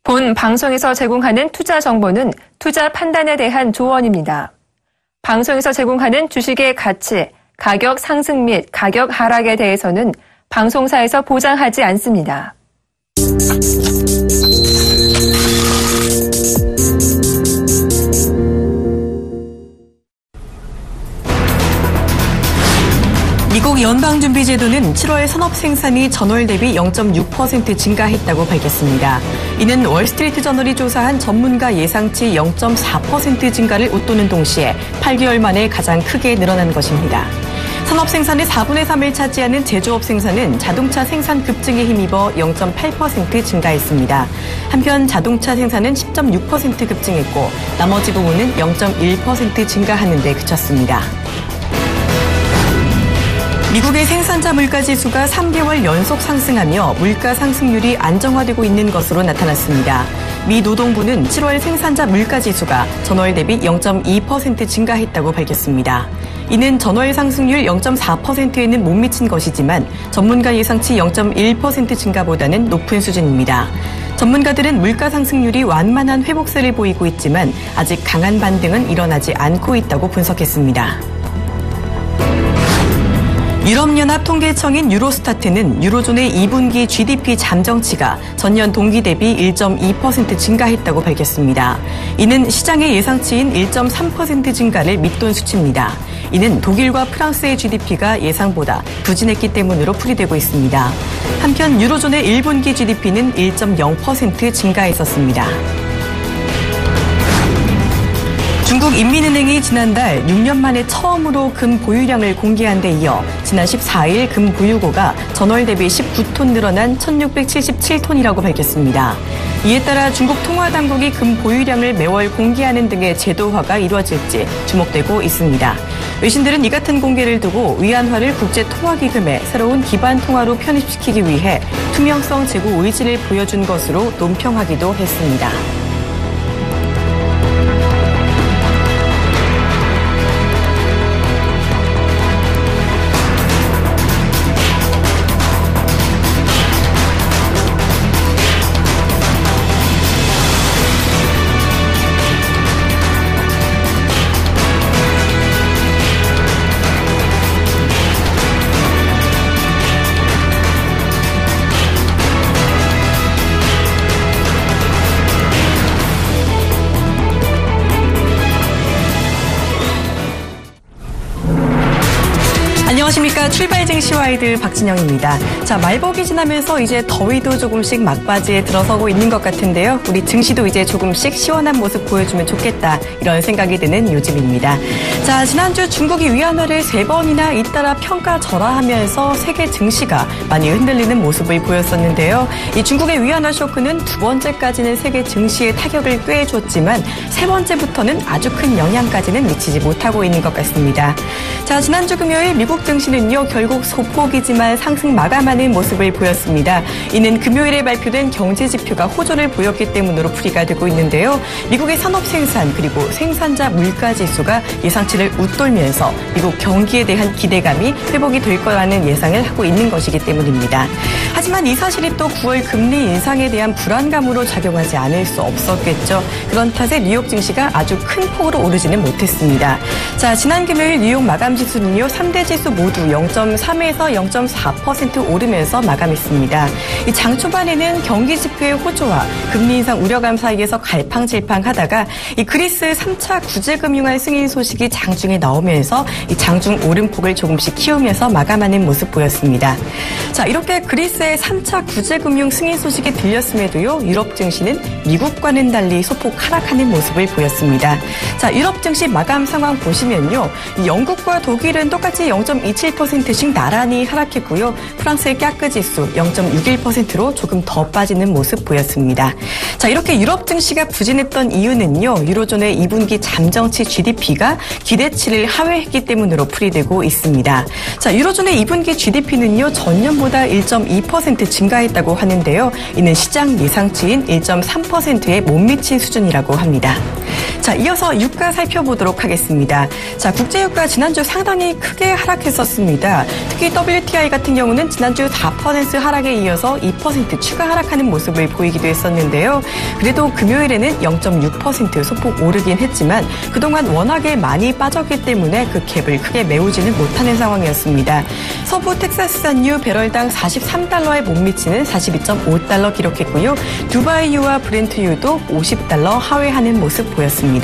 본 방송에서 제공하는 투자 정보는 투자 판단에 대한 조언입니다. 방송에서 제공하는 주식의 가치, 가격 상승 및 가격 하락에 대해서는 방송사에서 보장하지 않습니다. 미국 연방준비제도는 7월 산업 생산이 전월 대비 0.6% 증가했다고 밝혔습니다. 이는 월스트리트 저널이 조사한 전문가 예상치 0.4% 증가를 웃도는 동시에 8개월 만에 가장 크게 늘어난 것입니다. 산업 생산의 4분의 3을 차지하는 제조업 생산은 자동차 생산 급증에 힘입어 0.8% 증가했습니다. 한편 자동차 생산은 10.6% 급증했고 나머지 부분은 0.1% 증가하는 데 그쳤습니다. 미국의 생산자 물가지수가 3개월 연속 상승하며 물가 상승률이 안정화되고 있는 것으로 나타났습니다. 미 노동부는 7월 생산자 물가지수가 전월 대비 0.2% 증가했다고 밝혔습니다. 이는 전월 상승률 0.4%에는 못 미친 것이지만 전문가 예상치 0.1% 증가보다는 높은 수준입니다. 전문가들은 물가 상승률이 완만한 회복세를 보이고 있지만 아직 강한 반등은 일어나지 않고 있다고 분석했습니다. 유럽연합 통계청인 유로스타트는 유로존의 2분기 GDP 잠정치가 전년 동기 대비 1.2% 증가했다고 밝혔습니다. 이는 시장의 예상치인 1.3% 증가를 밑돈 수치입니다. 이는 독일과 프랑스의 GDP가 예상보다 부진했기 때문으로 풀이되고 있습니다. 한편 유로존의 1분기 GDP는 1.0% 증가했었습니다. 중국 인민은행이 지난달 6년 만에 처음으로 금 보유량을 공개한 데 이어 지난 14일 금 보유고가 전월 대비 19톤 늘어난 1677톤이라고 밝혔습니다. 이에 따라 중국 통화당국이 금 보유량을 매월 공개하는 등의 제도화가 이루어질지 주목되고 있습니다. 외신들은 이 같은 공개를 두고 위안화를 국제통화기금의 새로운 기반 통화로 편입시키기 위해 투명성 제고 의지를 보여준 것으로 논평하기도 했습니다. 안녕하십니까. 출발 증시와이드 박진영입니다. 자, 말복이 지나면서 이제 더위도 조금씩 막바지에 들어서고 있는 것 같은데요. 우리 증시도 이제 조금씩 시원한 모습 보여주면 좋겠다. 이런 생각이 드는 요즘입니다. 자, 지난주 중국이 위안화를 3번이나 잇따라 평가절하하면서 세계 증시가 많이 흔들리는 모습을 보였었는데요. 이 중국의 위안화 쇼크는 두 번째까지는 세계 증시에 타격을 꾀해줬지만 세 번째부터는 아주 큰 영향까지는 미치지 못하고 있는 것 같습니다. 자, 지난주 금요일 미국 증시는요, 결국 소폭이지만 상승 마감하는 모습을 보였습니다. 이는 금요일에 발표된 경제 지표가 호조를 보였기 때문으로 풀이가 되고 있는데요. 미국의 산업 생산 그리고 생산자 물가 지수가 예상치를 웃돌면서 미국 경기에 대한 기대감이 회복이 될 거라는 예상을 하고 있는 것이기 때문입니다. 하지만 이 사실이 또 9월 금리 인상에 대한 불안감으로 작용하지 않을 수 없었겠죠. 그런 탓에 뉴욕 증시가 아주 큰 폭으로 오르지는 못했습니다. 자, 지난 금요일 뉴욕 마감 지수는요, 3대 지수 모두 0.3에서 0.4% 오르면서 마감했습니다. 이 장 초반에는 경기 지표의 호조와 금리 인상 우려감 사이에서 갈팡질팡하다가 이 그리스 3차 구제금융안 승인 소식이 장중에 나오면서 이 장중 오름폭을 조금씩 키우면서 마감하는 모습 보였습니다. 자, 이렇게 그리스의 3차 구제금융 승인 소식이 들렸음에도요, 유럽 증시는 미국과는 달리 소폭 하락하는 모습을 보였습니다. 자, 유럽 증시 마감 상황 보시면요, 영국과 독일은 똑같이 0.27%씩 나란히 하락했고요. 프랑스의 까크 지수 0.61%로 조금 더 빠지는 모습 보였습니다. 자, 이렇게 유럽 증시가 부진했던 이유는요, 유로존의 2분기 잠정치 GDP가 기대치를 하회했기 때문으로 풀이되고 있습니다. 자, 유로존의 2분기 GDP는요, 전년보다 1.2% 증가했다고 하는데요. 이는 시장 예상치인 1.3%에 못 미친 수준이라고 합니다. 자, 이어서 유가 살펴보도록 하겠습니다. 자, 국제유가 지난주 상당히 크게 하락했었습니다. 특히 WTI 같은 경우는 지난주 4% 하락에 이어서 2% 추가 하락하는 모습을 보이기도 했었는데요. 그래도 금요일에는 0.6% 소폭 오르긴 했지만 그동안 워낙에 많이 빠졌기 때문에 그 갭을 크게 메우지는 못하는 상황이었습니다. 서부 텍사스산유 배럴당 43달러에 못 미치는 42.5달러 기록했고요. 두바이유와 브렌트유도 50달러 하회하는 모습 보였습니다.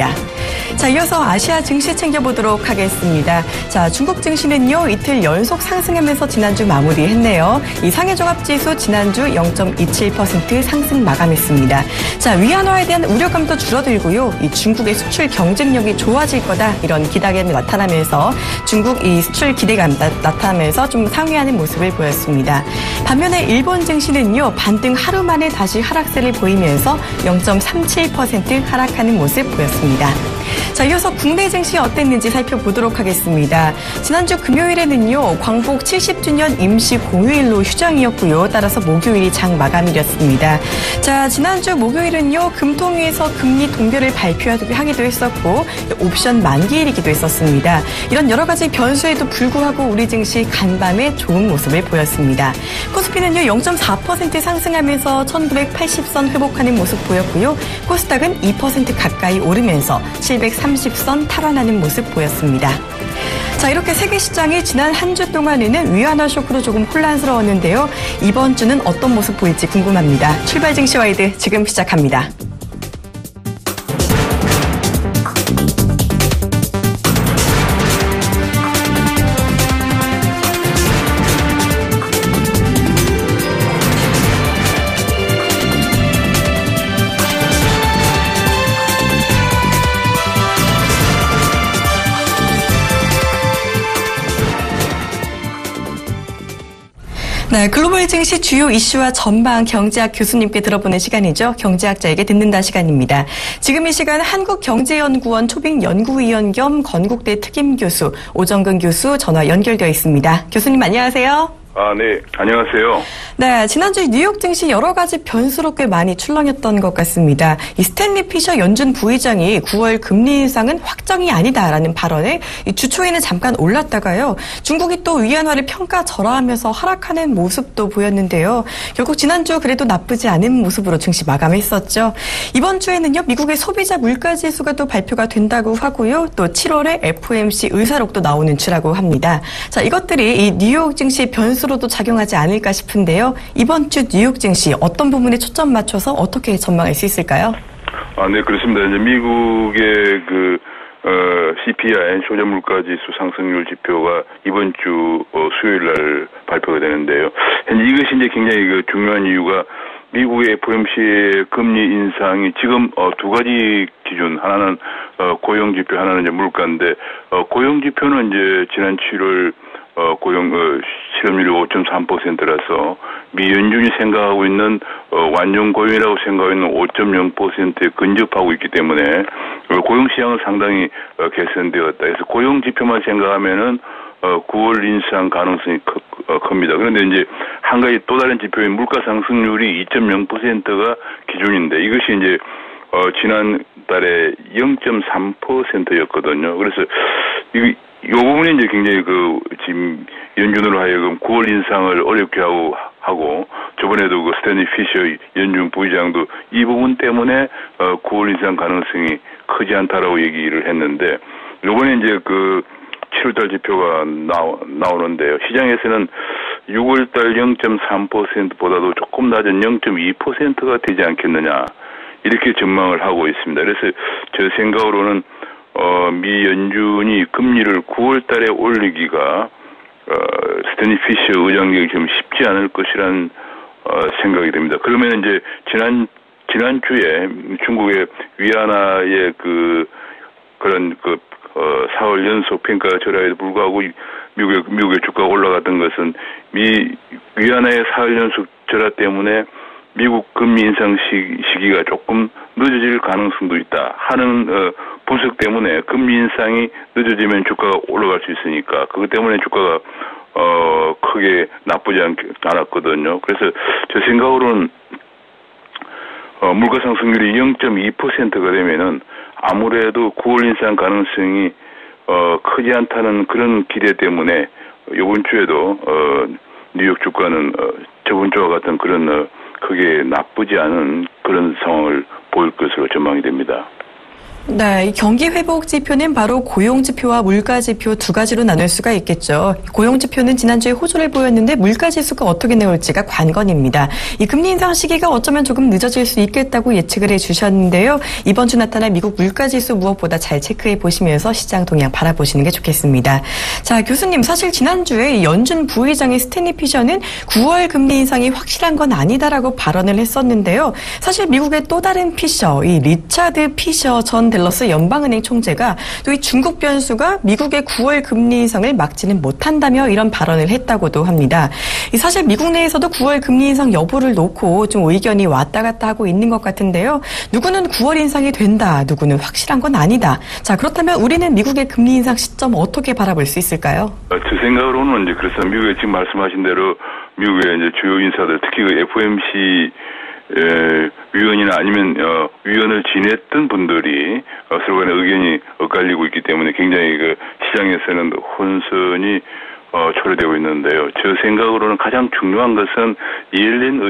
자, 이어서 아시아 증시 챙겨보도록 하겠습니다. 자, 중국 증시는요, 이틀 연속 상승하면서 지난주 마무리했네요. 이 상해종합지수 지난주 0.27% 상승 마감했습니다. 자, 위안화에 대한 우려감도 줄어들고요. 이 중국의 수출 경쟁력이 좋아질 거다 이런 기대감이 나타나면서 중국 이 수출 기대감 나타나면서 좀 상회하는 모습을 보였습니다. 반면에 일본 증시는요, 반등 하루 만에 다시 하락세를 보이면서 0.37% 하락하는 모습 보였습니다. 자, 이어서 국내 증시 어땠는지 살펴보도록 하겠습니다. 지난주 금요일에는요, 광복 70주년 임시 공휴일로 휴장이었고요. 따라서 목요일이 장 마감일이었습니다. 자, 지난주 목요일은요, 금통위에서 금리 동결을 발표하기도 했었고 옵션 만기일이기도 했었습니다. 이런 여러 가지 변수에도 불구하고 우리 증시 간밤에 좋은 모습을 보였습니다. 코스피는요, 0.4% 상승하면서 1980선 회복하는 모습 보였고요. 코스닥은 2% 가까이 오르면서 730선 탈환하는 모습 보였습니다. 자, 이렇게 세계 시장이 지난 한 주 동안에는 위안화 쇼크로 조금 혼란스러웠는데요. 이번 주는 어떤 모습 보일지 궁금합니다. 출발 증시 와이드 지금 시작합니다. 네, 글로벌 증시 주요 이슈와 전망 경제학 교수님께 들어보는 시간이죠. 경제학자에게 듣는다 시간입니다. 지금 이 시간 한국경제연구원 초빙연구위원 겸 건국대 특임교수 오정근 교수 전화 연결되어 있습니다. 교수님 안녕하세요. 네. 안녕하세요. 네, 지난주 뉴욕 증시 여러 가지 변수로 꽤 많이 출렁였던 것 같습니다. 이 스탠리 피셔 연준 부의장이 9월 금리 인상은 확정이 아니다라는 발언에 주초에는 잠깐 올랐다가요. 중국이 또 위안화를 평가절하하면서 하락하는 모습도 보였는데요. 결국 지난주 그래도 나쁘지 않은 모습으로 증시 마감했었죠. 이번 주에는요, 미국의 소비자 물가지수가 또 발표가 된다고 하고요. 또 7월에 FOMC 의사록도 나오는 주라고 합니다. 자, 이것들이 이 뉴욕 증시 변수로도 작용하지 않을까 싶은데요. 이번 주 뉴욕 증시 어떤 부분에 초점 맞춰서 어떻게 전망할 수 있을까요? 네, 그렇습니다. 이제 미국의 CPI 소재물가지수 상승률 지표가 이번 주 수요일 날 발표가 되는데요. 현재 이것이 이제 굉장히 중요한 이유가 미국의 FOMC의 금리 인상이 지금 두 가지 기준, 하나는 고용 지표, 하나는 이제 물가인데 고용 지표는 이제 지난 7월 실업률이 5.3%라서 미 연준이 생각하고 있는 완전 고용이라고 생각하고 있는 5.0%에 근접하고 있기 때문에 고용 시장은 상당히 개선되었다. 그래서 고용 지표만 생각하면은 9월 인상 가능성이 큽니다. 그런데 이제 한 가지 또 다른 지표인 물가 상승률이 2.0%가 기준인데 이것이 이제 지난달에 0.3%였거든요. 그래서 이 부분이 이제 굉장히 지금 연준으로 하여금 9월 인상을 어렵게 하고 저번에도 스탠리 피셔 연준 부의장도 이 부분 때문에 9월 인상 가능성이 크지 않다라고 얘기를 했는데 이번에 이제 7월달 지표가 나오는데요. 시장에서는 6월달 0.3%보다도 조금 낮은 0.2%가 되지 않겠느냐 이렇게 전망을 하고 있습니다. 그래서 제 생각으로는 미 연준이 금리를 9월 달에 올리기가 스탠리 피셔 의장에게 좀 쉽지 않을 것이라는 생각이 듭니다. 그러면 이제 지난주에 중국의 위안화의 그런 4월 연속 평가 절하에도 불구하고 미국의 주가가 올라갔던 것은 위안화의 4월 연속 절하 때문에 미국 금리 인상 시기가 조금 늦어질 가능성도 있다 하는 분석 때문에 금리 인상이 늦어지면 주가가 올라갈 수 있으니까 그것 때문에 주가가 크게 나쁘지 않았거든요. 그래서 제 생각으로는 물가 상승률이 0.2%가 되면은 아무래도 9월 인상 가능성이 크지 않다는 그런 기대 때문에 이번 주에도 뉴욕 주가는 저번 주와 같은 그런 크게 나쁘지 않은 그런 상황을 보일 것으로 전망이 됩니다. 네, 이 경기 회복 지표는 바로 고용 지표와 물가 지표 두 가지로 나눌 수가 있겠죠. 고용 지표는 지난주에 호조를 보였는데 물가 지수가 어떻게 나올지가 관건입니다. 이 금리 인상 시기가 어쩌면 조금 늦어질 수 있겠다고 예측을 해주셨는데요. 이번 주 나타날 미국 물가 지수 무엇보다 잘 체크해 보시면서 시장 동향 바라보시는 게 좋겠습니다. 자, 교수님, 사실 지난주에 연준 부의장의 스탠리 피셔는 9월 금리 인상이 확실한 건 아니다라고 발언을 했었는데요. 사실 미국의 또 다른 피셔, 이 리차드 피셔 전 댈러스 연방은행 총재가 또 이 중국 변수가 미국의 9월 금리 인상을 막지는 못한다며 이런 발언을 했다고도 합니다. 사실 미국 내에서도 9월 금리 인상 여부를 놓고 좀 의견이 왔다 갔다 하고 있는 것 같은데요. 누구는 9월 인상이 된다, 누구는 확실한 건 아니다. 자, 그렇다면 우리는 미국의 금리 인상 시점 어떻게 바라볼 수 있을까요? 제 생각으로는 이제 그래서 미국에 지금 말씀하신 대로 미국의 이제 주요 인사들, 특히 그 FOMC 위원이나 아니면 위원을 지냈던 분들이 서로 간의 의견이 엇갈리고 있기 때문에 굉장히 그 시장에서는 혼선이 초래되고 있는데요. 저 생각으로는 가장 중요한 것은 옐렌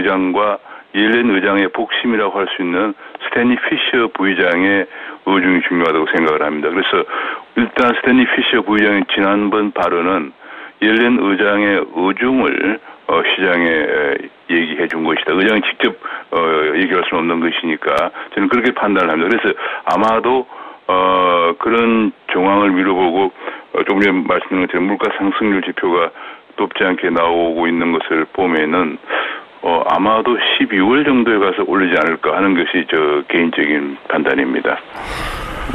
의장의 복심이라고 할 수 있는 스탠리 피셔 부의장의 의중이 중요하다고 생각을 합니다. 그래서 일단 스탠리 피셔 부의장의 지난번 발언은 옐렌 의장의 의중을 시장에 얘기해 준 것이다. 의장이 직접 얘기할 수는 없는 것이니까 저는 그렇게 판단을 합니다. 그래서 아마도 그런 정황을 미뤄보고 조금 전에 말씀드린 것처럼 물가 상승률 지표가 높지 않게 나오고 있는 것을 보면은 아마도 12월 정도에 가서 올리지 않을까 하는 것이 저 개인적인 판단입니다.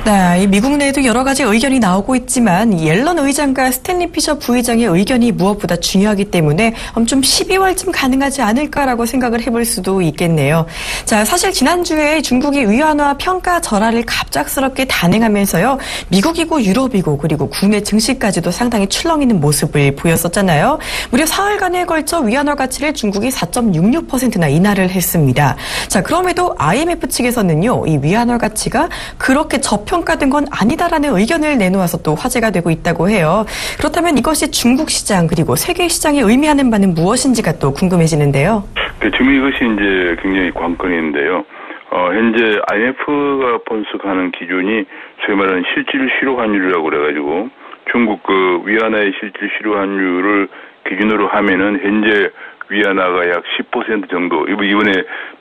네, 이 미국 내에도 여러 가지 의견이 나오고 있지만 옐런 의장과 스탠리 피셔 부의장의 의견이 무엇보다 중요하기 때문에 좀 12월쯤 가능하지 않을까라고 생각을 해볼 수도 있겠네요. 자, 사실 지난주에 중국이 위안화 평가 절하를 갑작스럽게 단행하면서요. 미국이고 유럽이고 그리고 국내 증시까지도 상당히 출렁이는 모습을 보였었잖아요. 무려 사흘간에 걸쳐 위안화 가치를 중국이 4.66%나 인하를 했습니다. 자, 그럼에도 IMF 측에서는요. 이 위안화 가치가 그렇게 저평가된 건 아니다라는 의견을 내놓아서 또 화제가 되고 있다고 해요. 그렇다면 이것이 중국 시장 그리고 세계 시장에 의미하는 바는 무엇인지가 또 궁금해지는데요. 지금 이것이 이제 굉장히 관건인데요. 현재 IMF가 분석하는 기준이 소위 말하는 실질 실효 환율이라고 그래가지고 중국 그 위안화의 실질 실효 환율을 기준으로 하면은 현재 위안화가 약 10% 정도 이번에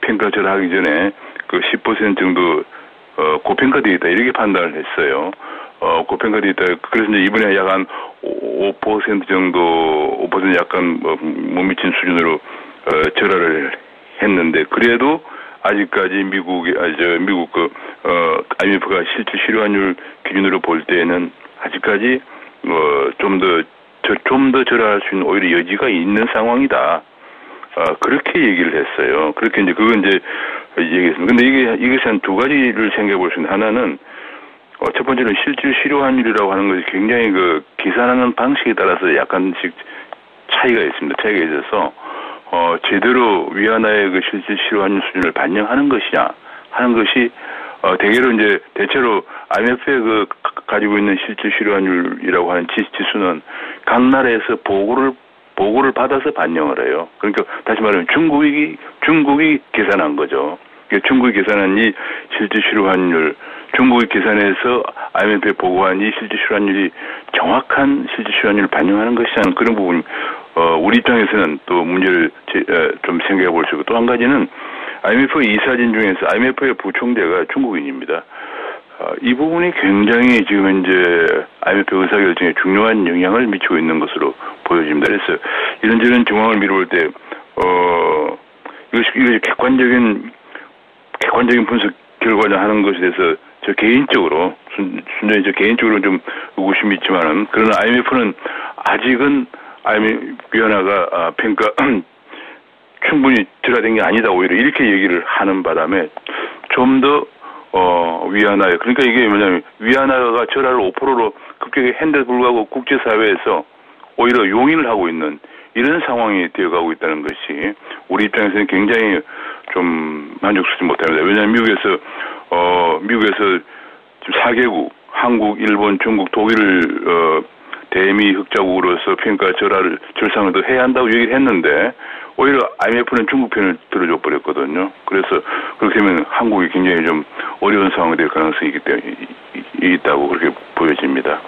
평가절 하기 전에 그 10% 정도 고평가되어 있다 이렇게 판단을 했어요. 고평가되어 있다. 그래서 이제 이번에 약 한 5% 정도, 5% 약간 못 미친 수준으로 절하를 했는데 그래도 아직까지 미국 그 IMF가 실질 실효환율 기준으로 볼 때는 아직까지 좀 더 절하할 수 있는 오히려 여지가 있는 상황이다. 그렇게 얘기를 했어요. 그렇게 이제 그건 이제 얘기했습니다. 근데 이것이 한 두 가지를 생각해 볼 수 있는 하나는 첫 번째는 실질 실효 환율이라고 하는 것이 굉장히 그 계산하는 방식에 따라서 약간씩 차이가 있습니다. 차이가 있어서 제대로 위안화의 그 실질 실효 환율 수준을 반영하는 것이냐 하는 것이 대개로 이제 대체로 IMF에 그 가지고 있는 실질 실효 환율이라고 하는 지수는 각 나라에서 보고를 받아서 반영을 해요. 그러니까 다시 말하면 중국이 계산한 거죠. 중국이 계산한 이 실질 실효 환율, 중국이 계산해서 IMF에 보고한 이 실질 실효 환율이 정확한 실질 실효 환율을 반영하는 것이라는 그런 부분, 우리 입장에서는 또 문제를 좀 생각해 볼 수 있고 또 한 가지는 IMF 이사진 중에서 IMF의 부총재가 중국인입니다. 이 부분이 굉장히 지금 현재 IMF 의사결정에 중요한 영향을 미치고 있는 것으로 보여집니다. 그래서 이런저런 정황을 미뤄볼 때, 이것이 객관적인 분석 결과를 하는 것에 대해서 저 개인적으로, 순전히 저 개인적으로 좀 의구심이 있지만은, 그러나 IMF는 아직은 위안화가 평가, 충분히 절하된 게 아니다. 오히려 이렇게 얘기를 하는 바람에 좀 더 위안화에 그러니까 이게 뭐냐면 위안화가 절하를 5%로 급격히 했는데도 불구하고 국제사회에서 오히려 용인을 하고 있는 이런 상황이 되어가고 있다는 것이 우리 입장에서는 굉장히 좀 만족스럽지 못합니다. 왜냐하면 미국에서 지금 4개국, 한국, 일본, 중국, 독일을 대미 흑자국으로서 평가 절상을 더 해야 한다고 얘기를 했는데 오히려 IMF는 중국 편을 들어줘 버렸거든요. 그래서 그렇게 되면 한국이 굉장히 좀 어려운 상황이 될 가능성이 있다고 그렇게 보여집니다.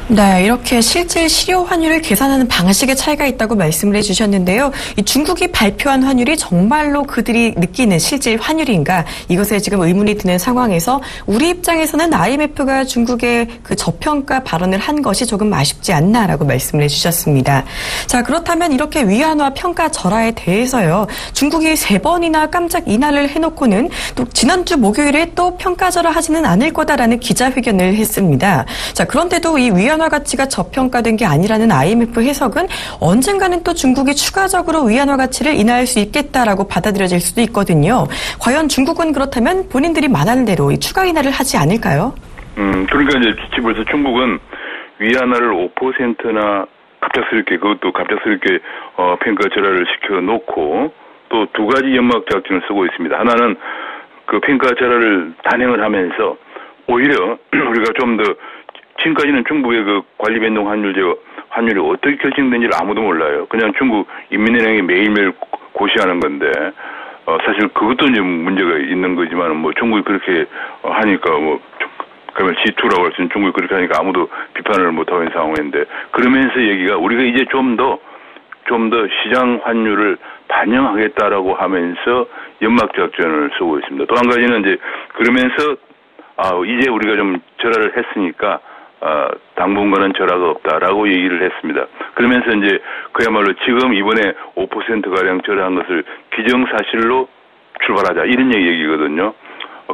네, 이렇게 실질 실효 환율을 계산하는 방식의 차이가 있다고 말씀을 해주셨는데요. 이 중국이 발표한 환율이 정말로 그들이 느끼는 실질 환율인가 이것에 지금 의문이 드는 상황에서 우리 입장에서는 IMF가 중국의 그 저평가 발언을 한 것이 조금 아쉽지 않나라고 말씀을 해주셨습니다. 자, 그렇다면 이렇게 위안화 평가 절하에 대해서요. 중국이 3번이나 깜짝 인하를 해놓고는 또 지난주 목요일에 또 평가 절하하지는 않을 거다라는 기자회견을 했습니다. 자, 그런데도 이 위안화 가치가 저평가된 게 아니라는 IMF 해석은 언젠가는 또 중국이 추가적으로 위안화 가치를 인하할 수 있겠다라고 받아들여질 수도 있거든요. 과연 중국은 그렇다면 본인들이 말하는 대로 이 추가 인하를 하지 않을까요? 그러니까 이제 벌써 중국은 위안화를 5%나 갑작스럽게 평가 절하를 시켜놓고 또 2가지 연막 작전을 쓰고 있습니다. 하나는 그 평가 절하를 단행을 하면서 오히려 우리가 좀 더 지금까지는 중국의 그 관리 변동 환율이 어떻게 결정된지를 아무도 몰라요. 그냥 중국 인민은행이 매일매일 고시하는 건데, 사실 그것도 이제 문제가 있는 거지만, 중국이 그렇게 하니까, 그러면 G2라고 할 수 있는 중국이 그렇게 하니까 아무도 비판을 못하고 있는 상황인데, 그러면서 얘기가 우리가 이제 좀 더 시장 환율을 반영하겠다라고 하면서 연막작전을 쓰고 있습니다. 또 한 가지는 이제, 그러면서, 이제 우리가 좀 절하를 했으니까, 당분간은 절하가 없다라고 얘기를 했습니다. 그러면서 이제 그야말로 지금 이번에 5%가량 절하한 것을 기정사실로 출발하자 이런 얘기거든요.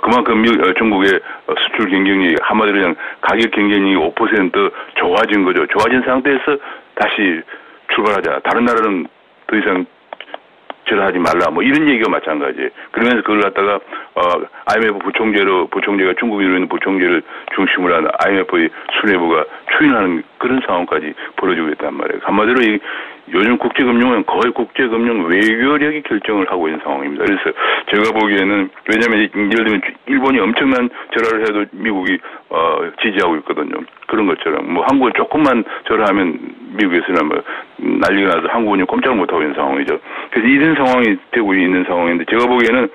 그만큼 중국의 수출 경쟁력이 한마디로 그냥 가격 경쟁력이 5% 좋아진 거죠. 좋아진 상태에서 다시 출발하자. 다른 나라는 더 이상 절하하지 말라. 이런 얘기가 마찬가지예요. 그러면서 그걸 갖다가 IMF 부총재가 중국이 이루는 부총재를 중심으로 한 IMF의 수뇌부가 추인하는 그런 상황까지 벌어지고 있단 말이에요. 한마디로 요즘 국제금융은 거의 국제금융 외교력이 결정을 하고 있는 상황입니다. 그래서 제가 보기에는 왜냐하면 예를 들면 일본이 엄청난 절하를 해도 미국이 지지하고 있거든요. 그런 것처럼 한국을 조금만 절하하면 미국에서는 난리가 나서 한국은 꼼짝 못하고 있는 상황이죠. 그래서 이런 상황이 되고 있는 상황인데 제가 보기에는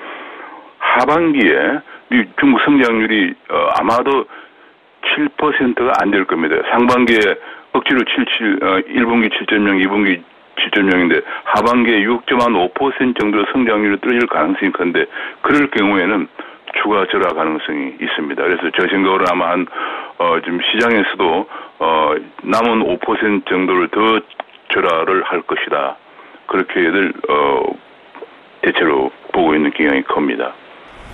하반기에 중국 성장률이 아마도 7%가 안 될 겁니다. 상반기에 억지로 1분기 7.0, 2분기 7.0인데 하반기에 6.5% 정도로 성장률이 떨어질 가능성이 큰데 그럴 경우에는 추가 절하 가능성이 있습니다. 그래서 제 생각으로 아마 지금 시장에서도 남은 5% 정도를 더 절하를 할 것이다. 그렇게들 대체로 보고 있는 경향이 큽니다.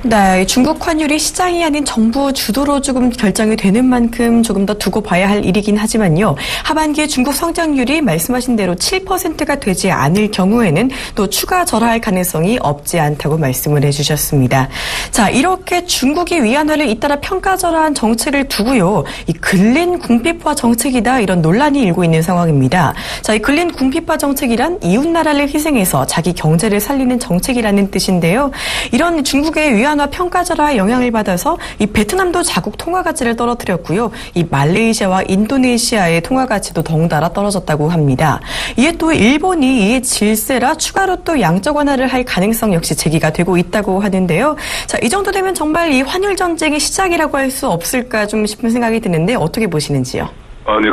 네, 중국 환율이 시장이 아닌 정부 주도로 조금 결정이 되는 만큼 조금 더 두고 봐야 할 일이긴 하지만요. 하반기에 중국 성장률이 말씀하신 대로 7%가 되지 않을 경우에는 또 추가 절하할 가능성이 없지 않다고 말씀을 해주셨습니다. 자, 이렇게 중국이 위안화를 잇따라 평가 절하한 정책을 두고요. 이 근린 궁핍화 정책이다 이런 논란이 일고 있는 상황입니다. 자, 이 근린 궁핍화 정책이란 이웃 나라를 희생해서 자기 경제를 살리는 정책이라는 뜻인데요. 이런 중국의 위안화 평가 절하의 영향을 받아서 이 베트남도 자국 통화 가치를 떨어뜨렸고요. 이 말레이시아와 인도네시아의 통화 가치도 덩달아 떨어졌다고 합니다. 이에 또 일본이 이에 질세라 추가로 또 양적 완화를 할 가능성 역시 제기가 되고 있다고 하는데요. 자, 이 정도 되면 정말 이 환율 전쟁의 시작이라고 할 수 없을까 좀 싶은 생각이 드는데 어떻게 보시는지요? 네,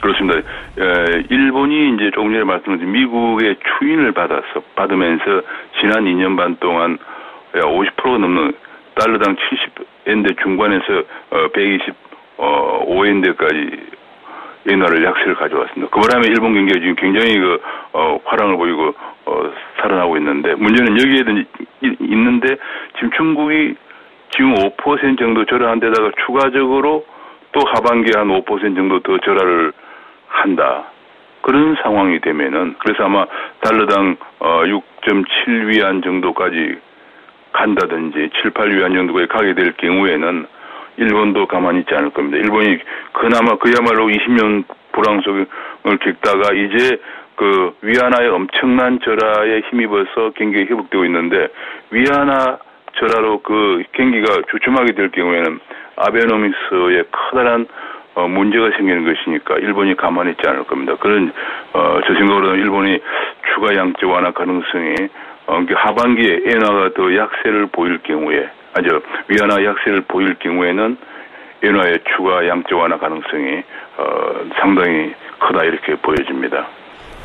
그렇습니다. 일본이 이제 조금 전에 말씀드린 미국의 추인을 받으면서 지난 2년 반 동안 50%가 넘는 달러당 70엔대 중반에서 125엔대까지 엔화를 약세를 가져왔습니다. 그바람에 일본 경기가 지금 굉장히 화랑을 보이고 살아나고 있는데 문제는 여기에도 있는데 지금 중국이 지금 5% 정도 절하한 데다가 추가적으로 또 하반기에 한 5% 정도 더 절하를 한다. 그런 상황이 되면은 그래서 아마 달러당 6.7위안 정도까지 간다든지 7, 8위안 정도에 가게 될 경우에는 일본도 가만히 있지 않을 겁니다. 일본이 그야말로 20년 불황 속을 겪다가 이제 그 위안화의 엄청난 절하에 힘입어서 경기가 회복되고 있는데 위안화 절하로 그 경기가 주춤하게 될 경우에는 아베노믹스의 커다란 문제가 생기는 것이니까 일본이 가만히 있지 않을 겁니다. 그런 저 생각으로는 일본이 추가 양적 완화 가능성이 하반기에 엔화가 더 약세를 보일 경우에 위안화 약세를 보일 경우에는 엔화의 추가 양적 완화 가능성이 상당히 크다 이렇게 보여집니다.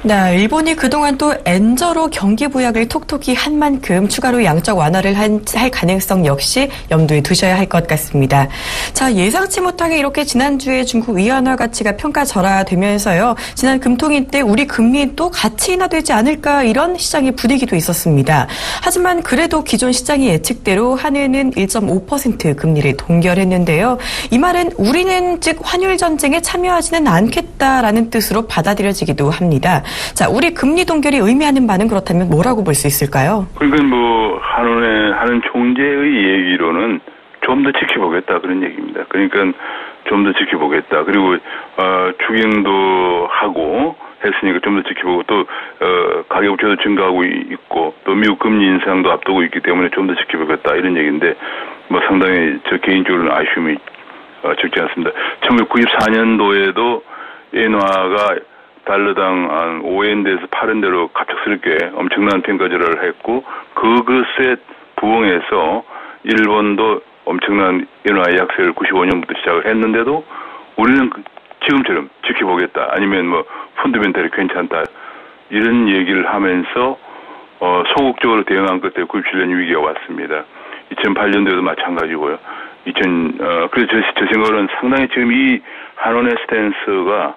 네, 일본이 그동안 또 엔저로 경기 부양을 톡톡히 한 만큼 추가로 양적 완화를 할 가능성 역시 염두에 두셔야 할 것 같습니다. 자, 예상치 못하게 이렇게 지난주에 중국 위안화 가치가 평가 절하되면서요. 지난 금통일 때 우리 금리도 같이 인하되지 않을까 이런 시장의 분위기도 있었습니다. 하지만 그래도 기존 시장의 예측대로 한은은 1.5% 금리를 동결했는데요. 이 말은 우리는 즉 환율 전쟁에 참여하지는 않겠다라는 뜻으로 받아들여지기도 합니다. 자, 우리 금리 동결이 의미하는 바는 그렇다면 뭐라고 볼 수 있을까요? 그러니까 한은 총재의 얘기로는 좀 더 지켜보겠다 그런 얘기입니다. 그러니까 좀 더 지켜보겠다. 그리고 추경도 하고 했으니까 좀 더 지켜보고 또 가계부채도 증가하고 있고 또 미국 금리 인상도 앞두고 있기 때문에 좀 더 지켜보겠다 이런 얘기인데 상당히 저 개인적으로는 아쉬움이 적지 않습니다. 1994년도에도 엔화가 달러당 한 5엔대에서 8엔대로 갑작스럽게 엄청난 평가절하를 했고 그것에 부응해서 일본도 엄청난 엔화의 약세를 95년부터 시작을 했는데도 우리는 지금처럼 지켜보겠다 아니면 펀더멘털이 괜찮다 이런 얘기를 하면서 소극적으로 대응한 끝에 97년 위기가 왔습니다. 2008년도에도 마찬가지고요. 그래서 제 생각으로는 상당히 지금 이 한원의 스탠스가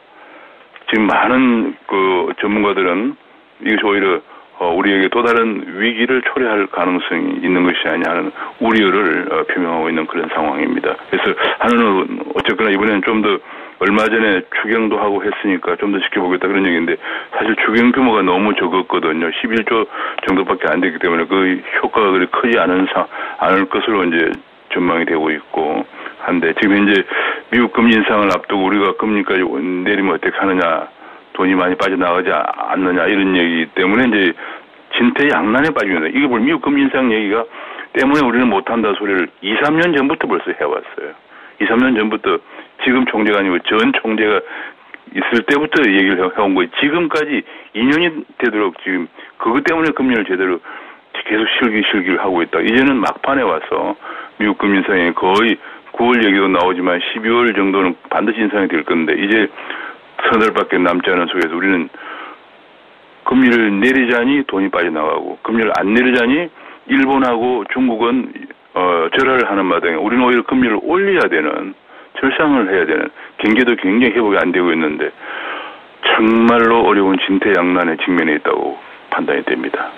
지금 많은 그 전문가들은 이것이 오히려 우리에게 또 다른 위기를 초래할 가능성이 있는 것이 아니냐 하는 우려를 표명하고 있는 그런 상황입니다. 그래서 한은은 어쨌거나 이번에는 좀 더 얼마 전에 추경도 하고 했으니까 좀 더 지켜보겠다 그런 얘기인데 사실 추경 규모가 너무 적었거든요. 11조 정도밖에 안 됐기 때문에 그 효과가 그리 크지 않을 것으로 이제 전망이 되고 있고 한데 지금 현재 미국 금리 인상을 앞두고 우리가 금리까지 내리면 어떻게 하느냐 돈이 많이 빠져나가지 않느냐 이런 얘기 때문에 이제 진퇴양난에 빠집니다. 이게 뭘 미국 금리 인상 얘기가 때문에 우리는 못한다 소리를 2, 3년 전부터 벌써 해왔어요. 2, 3년 전부터 지금 총재가 아니고 전 총재가 있을 때부터 얘기를 해온 거예요. 지금까지 2년이 되도록 지금 그것 때문에 금리를 제대로 계속 실기를 하고 있다. 이제는 막판에 와서 미국 금리 인상이 거의 9월 얘기도 나오지만 12월 정도는 반드시 인상이 될 건데 이제 서너 달밖에 남지 않은 속에서 우리는 금리를 내리자니 돈이 빠져나가고 금리를 안 내리자니 일본하고 중국은 절하를 하는 마당에 우리는 오히려 금리를 올려야 되는 절상을 해야 되는 경기도 굉장히 회복이 안 되고 있는데 정말로 어려운 진퇴양난에 직면해 있다고 판단이 됩니다.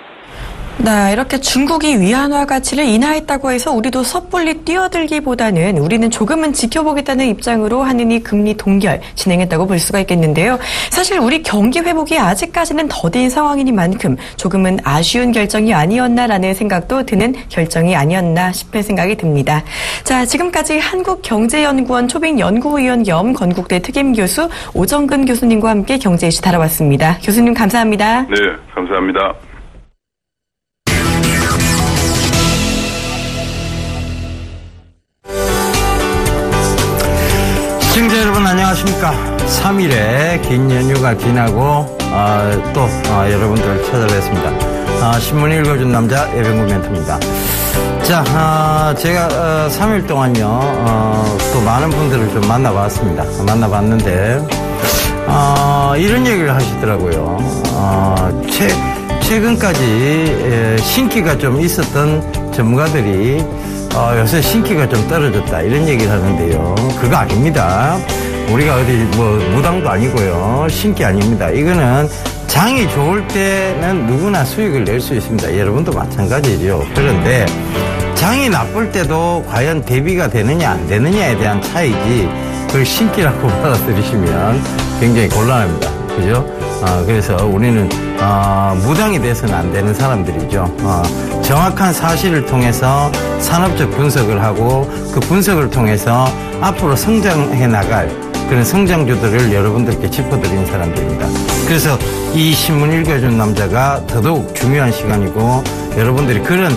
네, 이렇게 중국이 위안화 가치를 인하했다고 해서 우리도 섣불리 뛰어들기보다는 우리는 조금은 지켜보겠다는 입장으로 한은이 금리 동결 진행했다고 볼 수가 있겠는데요. 사실 우리 경기 회복이 아직까지는 더딘 상황이니만큼 조금은 아쉬운 결정이 아니었나라는 생각도 드는 결정이 아니었나 싶은 생각이 듭니다. 자, 지금까지 한국경제연구원 초빙연구위원 겸 건국대 특임교수 오정근 교수님과 함께 경제 이슈 다뤄봤습니다. 교수님 감사합니다. 네, 감사합니다. 시청자 여러분 안녕하십니까. 3일에 긴 연휴가 지나고 또 여러분들을 찾아뵙습니다. 신문 읽어준 남자 예병구 멘토입니다. 자, 제가 3일 동안요 또 많은 분들을 좀 만나봤습니다. 만나봤는데 이런 얘기를 하시더라고요. 최근까지 신기가 좀 있었던 전문가들이 요새 신기가 좀 떨어졌다 이런 얘기를 하는데요. 그거 아닙니다. 우리가 어디 무당도 아니고요. 신기 아닙니다. 이거는 장이 좋을 때는 누구나 수익을 낼 수 있습니다. 여러분도 마찬가지죠. 그런데 장이 나쁠 때도 과연 대비가 되느냐 안 되느냐에 대한 차이지 그걸 신기라고 받아들이시면 굉장히 곤란합니다. 그죠? 그래서 우리는 무당이 돼서는 안 되는 사람들이죠. 정확한 사실을 통해서 산업적 분석을 하고 그 분석을 통해서 앞으로 성장해 나갈 그런 성장주들을 여러분들께 짚어드리는 사람들입니다. 그래서 이 신문 읽어준 남자가 더더욱 중요한 시간이고 여러분들이 그런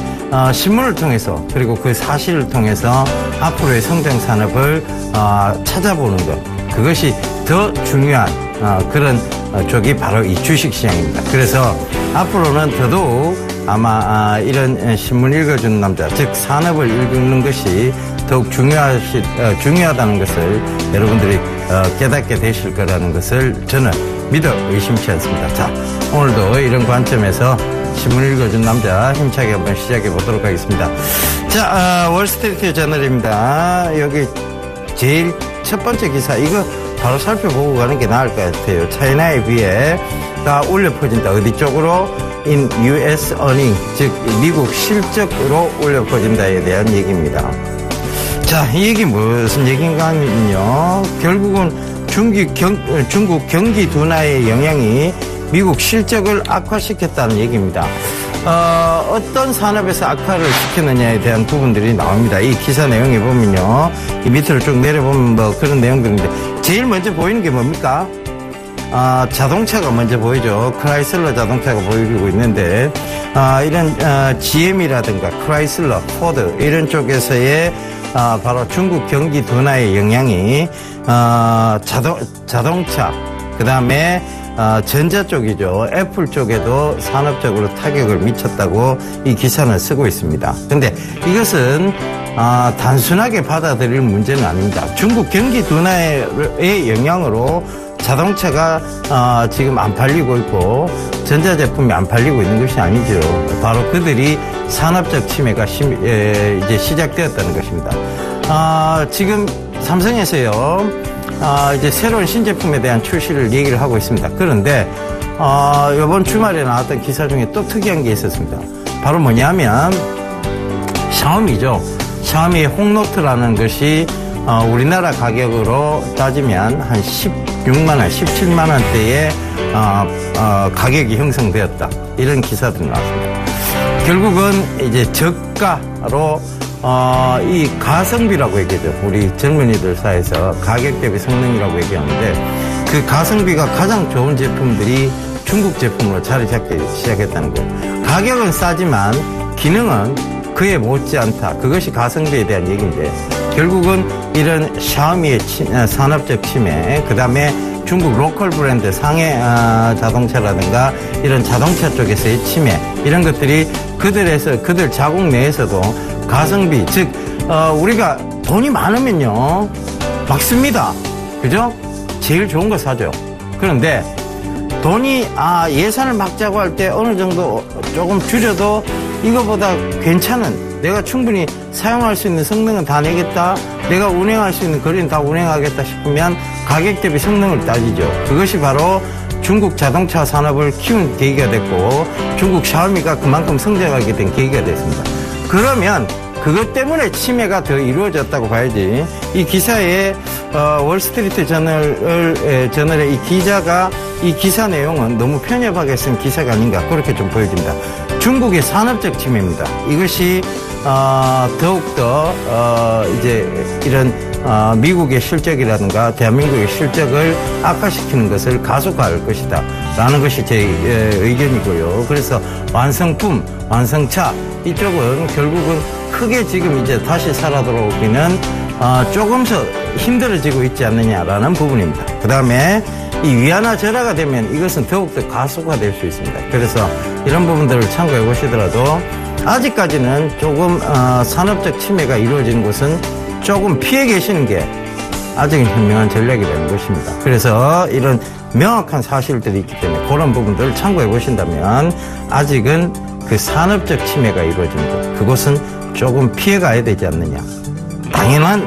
신문을 통해서 그리고 그 사실을 통해서 앞으로의 성장 산업을 찾아보는 것 그것이 더 중요한 그런 쪽이 바로 이 주식시장입니다. 그래서 앞으로는 더더욱 아마 이런 신문 읽어주는 남자 즉 산업을 읽는 것이 더욱 중요하다는 것을 여러분들이 깨닫게 되실 거라는 것을 저는 믿어 의심치 않습니다. 자, 오늘도 이런 관점에서 신문 읽어준 남자 힘차게 한번 시작해 보도록 하겠습니다. 자, 월스트리트 저널입니다. 여기 제일 첫 번째 기사 이거 바로 살펴보고 가는 게 나을 것 같아요. 차이나에 비해 다 올려 퍼진다. 어디 쪽으로? In US earning, 즉 미국 실적으로 올려 퍼진다에 대한 얘기입니다. 자, 이 얘기 무슨 얘기인가 하면요. 결국은 중국 경기 둔화의 영향이 미국 실적을 악화시켰다는 얘기입니다. 어떤 산업에서 악화를 시켰느냐에 대한 부분들이 나옵니다. 이 기사 내용에 보면요. 이 밑으로 쭉 내려보면 뭐 그런 내용들인데 제일 먼저 보이는 게 뭡니까? 자동차가 먼저 보이죠. 크라이슬러 자동차가 보이고 있는데, 이런, GM이라든가 크라이슬러, 포드, 이런 쪽에서의, 바로 중국 경기 둔화의 영향이, 자동차, 그 다음에, 전자 쪽이죠. 애플 쪽에도 산업적으로 타격을 미쳤다고 이 기사는 쓰고 있습니다. 근데 이것은, 단순하게 받아들일 문제는 아닙니다. 중국 경기 둔화의 영향으로 자동차가 지금 안 팔리고 있고 전자제품이 안 팔리고 있는 것이 아니죠. 바로 그들이 산업적 침해가 이제 시작되었다는 것입니다. 지금 삼성에서요 이제 새로운 신제품에 대한 출시를 얘기를 하고 있습니다. 그런데 이번 주말에 나왔던 기사 중에 또 특이한 게 있었습니다. 바로 뭐냐면 샤오미죠. 샤오미의 홍노트라는 것이 우리나라 가격으로 따지면 한 16만원, 17만원대의 가격이 형성되었다. 이런 기사들이 나왔습니다. 결국은 이제 저가로 이 가성비라고 얘기하죠. 우리 젊은이들 사이에서 가격 대비 성능이라고 얘기하는데 그 가성비가 가장 좋은 제품들이 중국 제품으로 자리 잡기 시작했다는 거예요. 가격은 싸지만 기능은 그에 못지않다. 그것이 가성비에 대한 얘기인데 결국은 이런 샤오미의 산업적 침해, 그 다음에 중국 로컬 브랜드 상해 자동차라든가 이런 자동차 쪽에서의 침해 이런 것들이 그들 자국 내에서도 가성비, 즉 우리가 돈이 많으면요 막 씁니다. 그죠? 제일 좋은 거 사죠. 그런데 돈이 예산을 막 짜고 할 때 어느 정도 조금 줄여도 이거보다 괜찮은 내가 충분히 사용할 수 있는 성능은 다 내겠다. 내가 운행할 수 있는 거리는 다 운행하겠다 싶으면 가격 대비 성능을 따지죠. 그것이 바로 중국 자동차 산업을 키운 계기가 됐고 중국 샤오미가 그만큼 성장하게 된 계기가 됐습니다. 그러면 그것 때문에 침해가 더 이루어졌다고 봐야지. 이 기사에 월스트리트 저널의 이 기자가 이 기사 내용은 너무 편협하게 쓴 기사가 아닌가 그렇게 좀 보여집니다. 중국의 산업적 침해입니다. 이것이 더욱더 이제 이런 미국의 실적이라든가 대한민국의 실적을 악화시키는 것을 가속화할 것이다 라는 것이 제 의견이고요. 그래서 완성품, 완성차 이쪽은 결국은 크게 지금 이제 다시 살아 돌아오기는 조금 더 힘들어지고 있지 않느냐라는 부분입니다. 그 다음에 이 위안화 절하가 되면 이것은 더욱더 가속화될 수 있습니다. 그래서 이런 부분들을 참고해 보시더라도 아직까지는 조금 산업적 침해가 이루어지는 곳은 조금 피해 계시는 게 아직은 현명한 전략이라는 것입니다. 그래서 이런 명확한 사실들이 있기 때문에 그런 부분들을 참고해 보신다면 아직은 그 산업적 침해가 이루어지는 곳, 그곳은 조금 피해가야 되지 않느냐. 당연한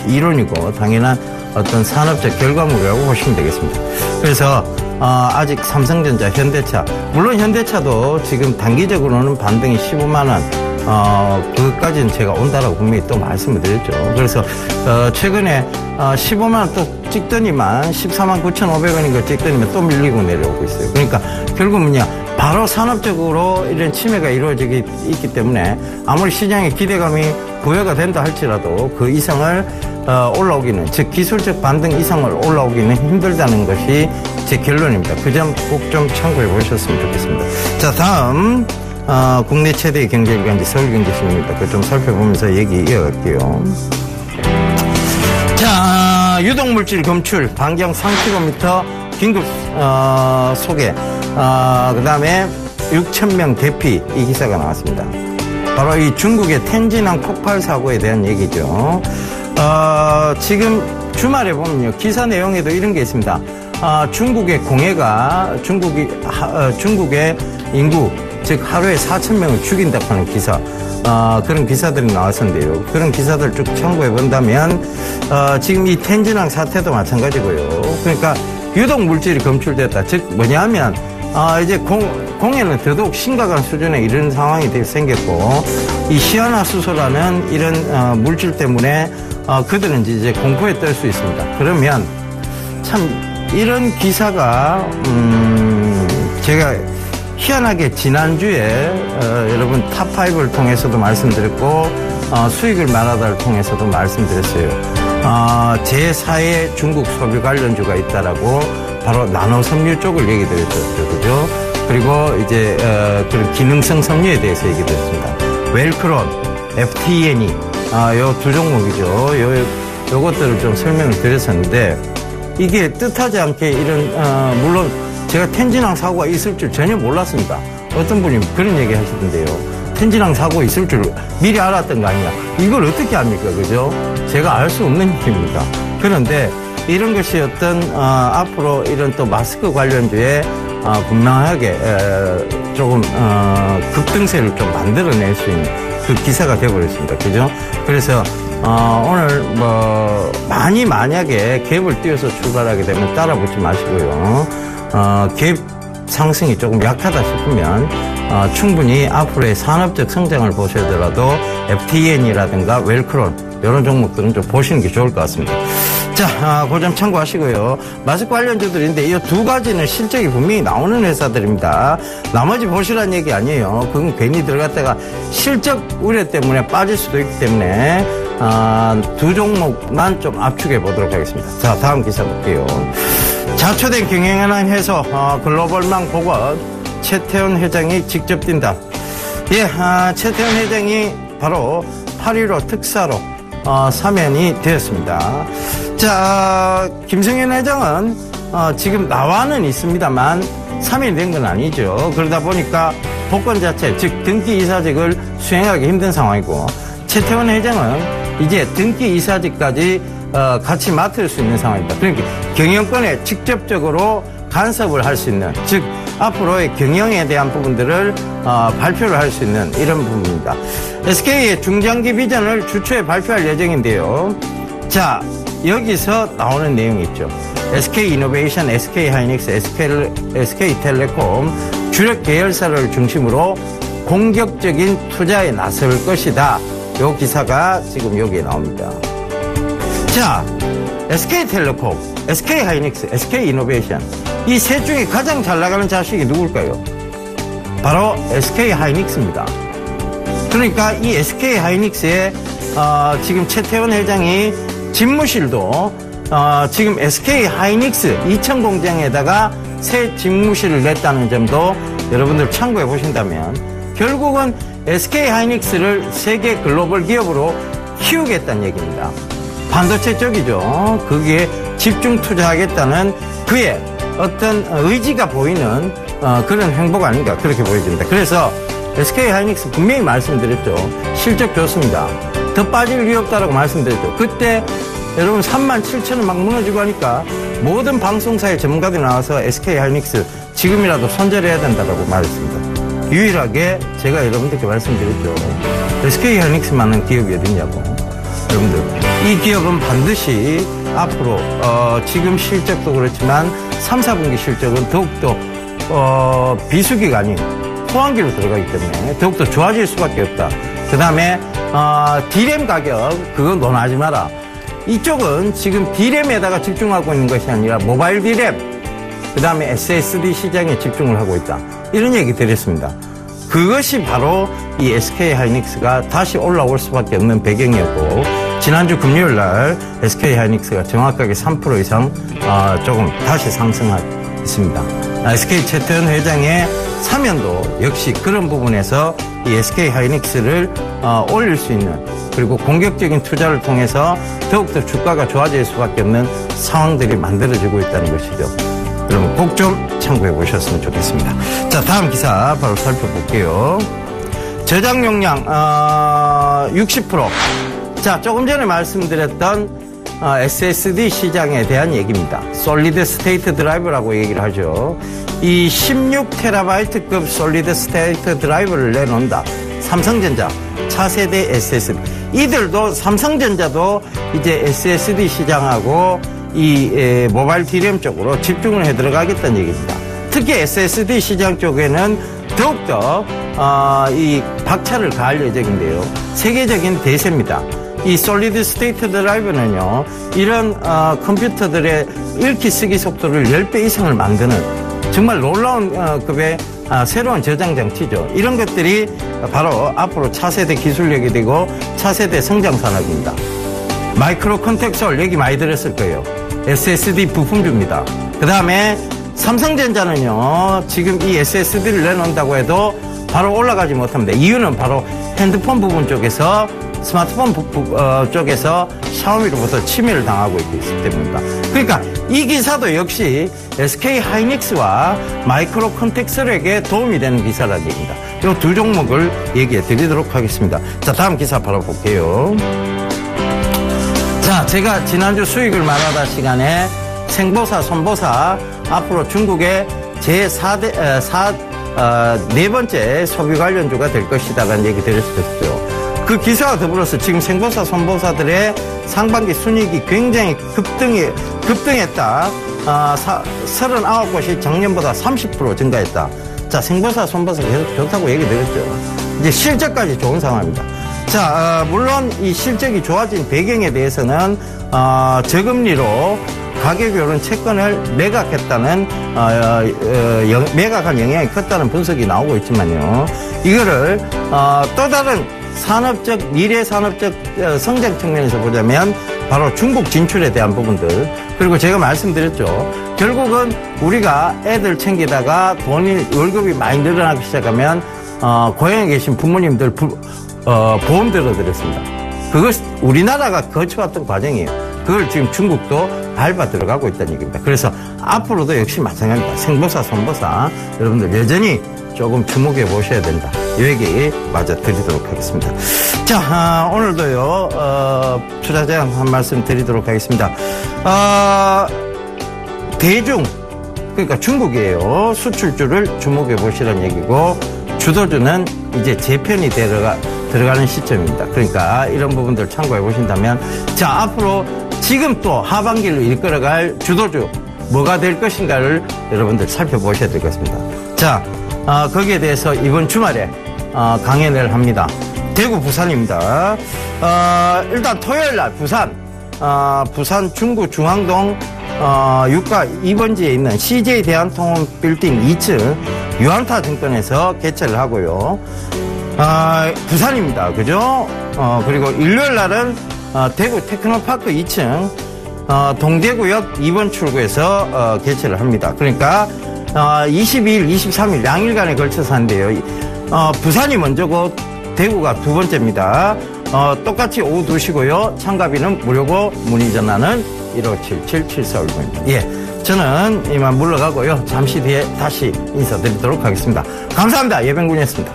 이론이고 당연한 어떤 산업적 결과물이라고 보시면 되겠습니다. 그래서 아직 삼성전자, 현대차, 물론 현대차도 지금 단기적으로는 반등이 15만 원, 그것까지는 제가 온다라고 분명히 또 말씀을 드렸죠. 그래서 최근에 15만 원 또 찍더니만 14만 9,500원인가 찍더니만 또 밀리고 내려오고 있어요. 그러니까 결국 뭐냐, 바로 산업적으로 이런 침해가 이루어지기 있기 때문에 아무리 시장의 기대감이 부여가 된다 할지라도 그 이상을 올라오기는, 즉 기술적 반등 이상을 올라오기는 힘들다는 것이 제 결론입니다. 그 점 꼭 좀 참고해 보셨으면 좋겠습니다. 자, 다음 국내 최대의 경제기관지 서울경제신문입니다. 그걸 좀 살펴보면서 얘기 이어갈게요. 자, 유독물질 검출 반경 3km 긴급 소개, 그 다음에 6,000명 대피, 이 기사가 나왔습니다. 바로 이 중국의 텐진항 폭발 사고에 대한 얘기죠. 지금 주말에 보면요, 기사 내용에도 이런 게 있습니다. 중국의 공해가 중국의 인구, 즉 하루에 4,000명을 죽인다고 하는 기사, 그런 기사들이 나왔었는데요. 그런 기사들 쭉 참고해 본다면 지금 이 텐진항 사태도 마찬가지고요. 그러니까 유독 물질이 검출됐다. 즉 뭐냐면 이제 공해는 더더욱 심각한 수준에 이런 상황이 생겼고, 이 시아나수소라는 이런 물질 때문에 그들은 이제 공포에 떨 수 있습니다. 그러면 참 이런 기사가 제가 희한하게 지난주에 여러분 탑5를 통해서도 말씀드렸고 수익을 말하다를 통해서도 말씀드렸어요. 제4의 중국 소비 관련주가 있다라고 바로 나노 섬유 쪽을 얘기 드렸죠. 그죠? 그리고 이제 그런 기능성 섬유에 대해서 얘기 드렸습니다. 웰크론, FTNE, 요 두 종목이죠. 요것들을 좀 설명을 드렸었는데, 이게 뜻하지 않게 이런 물론 제가 텐진항 사고가 있을 줄 전혀 몰랐습니다. 어떤 분이 그런 얘기 하시던데요. 텐진항 사고 있을 줄 미리 알았던 거 아니냐. 이걸 어떻게 합니까? 그죠? 제가 알 수 없는 일입니다. 그런데 이런 것이 어떤 앞으로 이런 또 마스크 관련주에 분명하게 조금 급등세를 좀 만들어낼 수 있는 그 기사가 되어버렸습니다. 그죠? 그래서 오늘 뭐 만약에 갭을 띄워서 출발하게 되면 따라붙지 마시고요. 갭 상승이 조금 약하다 싶으면 충분히 앞으로의 산업적 성장을 보셔더라도 FTN이라든가 웰크론 이런 종목들은 좀 보시는 게 좋을 것 같습니다. 자, 그 점 참고하시고요. 마스크 관련주들인데 이 두 가지는 실적이 분명히 나오는 회사들입니다. 나머지 보시라는 얘기 아니에요. 그건 괜히 들어갔다가 실적 우려 때문에 빠질 수도 있기 때문에 두 종목만 좀 압축해 보도록 하겠습니다. 자, 다음 기사 볼게요. 자초된 경영현안 해소, 글로벌망 복원, 최태원 회장이 직접 뛴다. 예, 최태원 회장이 바로 8.15 특사로 사면이 되었습니다. 자, 김성현 회장은 지금 나와는 있습니다만 사면이 된 건 아니죠. 그러다 보니까 복권 자체, 즉 등기 이사직을 수행하기 힘든 상황이고, 최태원 회장은 이제 등기 이사직까지 같이 맡을 수 있는 상황입니다. 그러니까 경영권에 직접적으로 간섭을 할 수 있는, 즉 앞으로의 경영에 대한 부분들을 발표를 할 수 있는 이런 부분입니다. SK의 중장기 비전을 주초에 발표할 예정인데요. 자, 여기서 나오는 내용이 있죠. SK이노베이션, SK하이닉스, SK텔레콤 주력 계열사를 중심으로 공격적인 투자에 나설 것이다. 요 기사가 지금 여기에 나옵니다. 자, SK텔레콤, SK하이닉스, SK이노베이션, 이 셋 중에 가장 잘 나가는 자식이 누굴까요? 바로 SK하이닉스입니다. 그러니까 이 SK하이닉스에 지금 최태원 회장이 집무실도 지금 SK하이닉스 이천 공장에다가 새 집무실을 냈다는 점도 여러분들 참고해 보신다면 결국은 SK하이닉스를 세계 글로벌 기업으로 키우겠다는 얘기입니다. 반도체 쪽이죠. 거기에 집중 투자하겠다는 그의 어떤 의지가 보이는 그런 행보가 아닌가 그렇게 보여집니다. 그래서 SK하이닉스 분명히 말씀드렸죠. 실적 좋습니다. 더 빠질 이유 없다라고 말씀드렸죠. 그때 여러분 37,000원 막 무너지고 하니까 모든 방송사의 전문가들이 나와서 SK하이닉스 지금이라도 손절해야 된다고 말했습니다. 유일하게 제가 여러분들께 말씀드렸죠. SK하이닉스만한 기업이 어딨냐고. 여러분들, 이 기업은 반드시 앞으로 지금 실적도 그렇지만 3, 4분기 실적은 더욱더 비수기가 아닌 호황기로 들어가기 때문에 더욱더 좋아질 수밖에 없다. 그 다음에 D램 가격 그건 논하지 마라. 이쪽은 지금 D램에다가 집중하고 있는 것이 아니라 모바일 D램, 그 다음에 SSD 시장에 집중을 하고 있다. 이런 얘기 드렸습니다. 그것이 바로 이 SK하이닉스가 다시 올라올 수밖에 없는 배경이었고, 지난주 금요일 날 SK 하이닉스가 정확하게 3% 이상 조금 다시 상승했습니다. SK 최태원 회장의 사면도 역시 그런 부분에서 이 SK 하이닉스를 올릴 수 있는, 그리고 공격적인 투자를 통해서 더욱더 주가가 좋아질 수밖에 없는 상황들이 만들어지고 있다는 것이죠. 여러분 꼭 좀 참고해 보셨으면 좋겠습니다. 자, 다음 기사 바로 살펴볼게요. 저장 용량 60%. 자, 조금 전에 말씀드렸던 SSD 시장에 대한 얘기입니다. 솔리드 스테이트 드라이브라고 얘기를 하죠. 이 16TB급 솔리드 스테이트 드라이브를 내놓는다. 삼성전자 차세대 SSD. 이들도 삼성전자도 이제 SSD 시장하고 이 모바일 DRAM 쪽으로 집중을 해 들어가겠다는 얘기입니다. 특히 SSD 시장 쪽에는 더욱더 이 박차를 가할 예정인데요. 세계적인 대세입니다. 이 솔리드 스테이트 드라이브는요, 이런 컴퓨터들의 읽기 쓰기 속도를 10배 이상을 만드는 정말 놀라운 급의 새로운 저장 장치죠. 이런 것들이 바로 앞으로 차세대 기술력이 되고 차세대 성장 산업입니다. 마이크로 컨텍스홀 얘기 많이 들었을 거예요. SSD 부품주입니다. 그 다음에 삼성전자는요, 지금 이 SSD를 내놓는다고 해도 바로 올라가지 못합니다. 이유는 바로 핸드폰 부분 쪽에서, 스마트폰 쪽에서 샤오미로부터 침해를 당하고 있기 때문입니다. 그러니까 이 기사도 역시 SK 하이닉스와 마이크로 컨텍스홀에게 도움이 되는 기사라는 얘기입니다. 이 두 종목을 얘기해 드리도록 하겠습니다. 자, 다음 기사 바로 볼게요. 자, 제가 지난주 수익을 말하다 시간에 생보사, 손보사 앞으로 중국의 네 번째 소비 관련주가 될 것이다라는 얘기 드렸었죠. 그 기사와 더불어서 지금 생보사, 손보사들의 상반기 순이익이 굉장히 급등했다. 39곳이 작년보다 30% 증가했다. 자, 생보사, 손보사 계속 좋다고 얘기 드렸죠. 이제 실적까지 좋은 상황입니다. 자, 물론 이 실적이 좋아진 배경에 대해서는 저금리로 가격 요런 채권을 매각했다는 매각한 영향이 컸다는 분석이 나오고 있지만요. 이거를 또 다른 산업적, 미래 산업적 성장 측면에서 보자면 바로 중국 진출에 대한 부분들, 그리고 제가 말씀드렸죠. 결국은 우리가 애들 챙기다가 월급이 많이 늘어나기 시작하면 고향에 계신 부모님들 보험 들어드렸습니다. 그걸 우리나라가 거쳐왔던 과정이에요. 그걸 지금 중국도 밟아 들어가고 있다는 얘기입니다. 그래서 앞으로도 역시 마찬가지입니다. 생보사, 손보사 여러분들 여전히 조금 주목해 보셔야 된다. 이 얘기 마저 드리도록 하겠습니다. 자, 오늘도요, 투자 제안 한 말씀 드리도록 하겠습니다. 대중, 그러니까 중국이에요. 수출주를 주목해 보시라는 얘기고, 주도주는 이제 재편이 들어가는 시점입니다. 그러니까 이런 부분들 참고해 보신다면, 자, 앞으로 지금 또 하반기를 이끌어갈 주도주, 뭐가 될 것인가를 여러분들 살펴보셔야 될 것 같습니다. 자, 거기에 대해서 이번 주말에 강연을 합니다. 대구, 부산입니다. 일단 토요일 날 부산 중구 중앙동 유가 2번지에 있는 CJ 대한통운 빌딩 2층 유한타 증권에서 개최를 하고요. 부산입니다. 그죠? 그리고 일요일 날은 대구 테크노파크 2층 동대구역 2번 출구에서 개최를 합니다. 그러니까 22일, 23일 양일간에 걸쳐서 하는데요. 부산이 먼저고 대구가 두 번째입니다. 똑같이 오후 2시고요. 참가비는 무료고 문의 전화는 1577-7419입니다. 예, 저는 이만 물러가고요. 잠시 뒤에 다시 인사드리도록 하겠습니다. 감사합니다. 예병군이었습니다.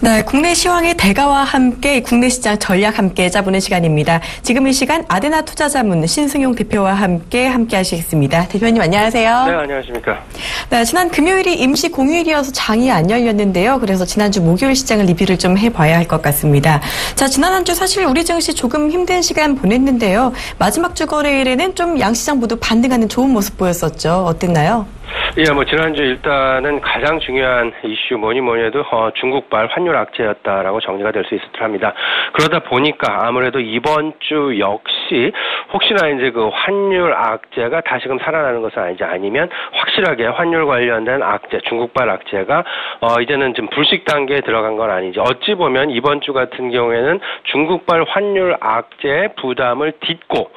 네, 국내 시황의 대가와 함께 국내 시장 전략 함께 짜보는 시간입니다. 지금 이 시간 아데나 투자자문 신승용 대표와 함께 하시겠습니다. 대표님 안녕하세요. 네, 안녕하십니까. 네, 지난 금요일이 임시 공휴일이어서 장이 안 열렸는데요. 그래서 지난주 목요일 시장을 리뷰를 좀 해봐야 할 것 같습니다. 자, 지난 한 주 사실 우리 증시 조금 힘든 시간 보냈는데요. 마지막 주 거래일에는 좀 양시장 모두 반등하는 좋은 모습 보였었죠. 어땠나요? 예, 뭐 지난주 일단은 가장 중요한 이슈 뭐니 해도 중국발 환율 악재였다라고 정리가 될 수 있을 듯합니다. 그러다 보니까 아무래도 이번 주 역시 혹시나 이제 그 환율 악재가 다시금 살아나는 것은 아니지 아니면 확실하게 환율 관련된 악재, 중국발 악재가 이제는 좀 불식 단계에 들어간 건 아닌지 어찌 보면 이번 주 같은 경우에는 중국발 환율 악재의 부담을 딛고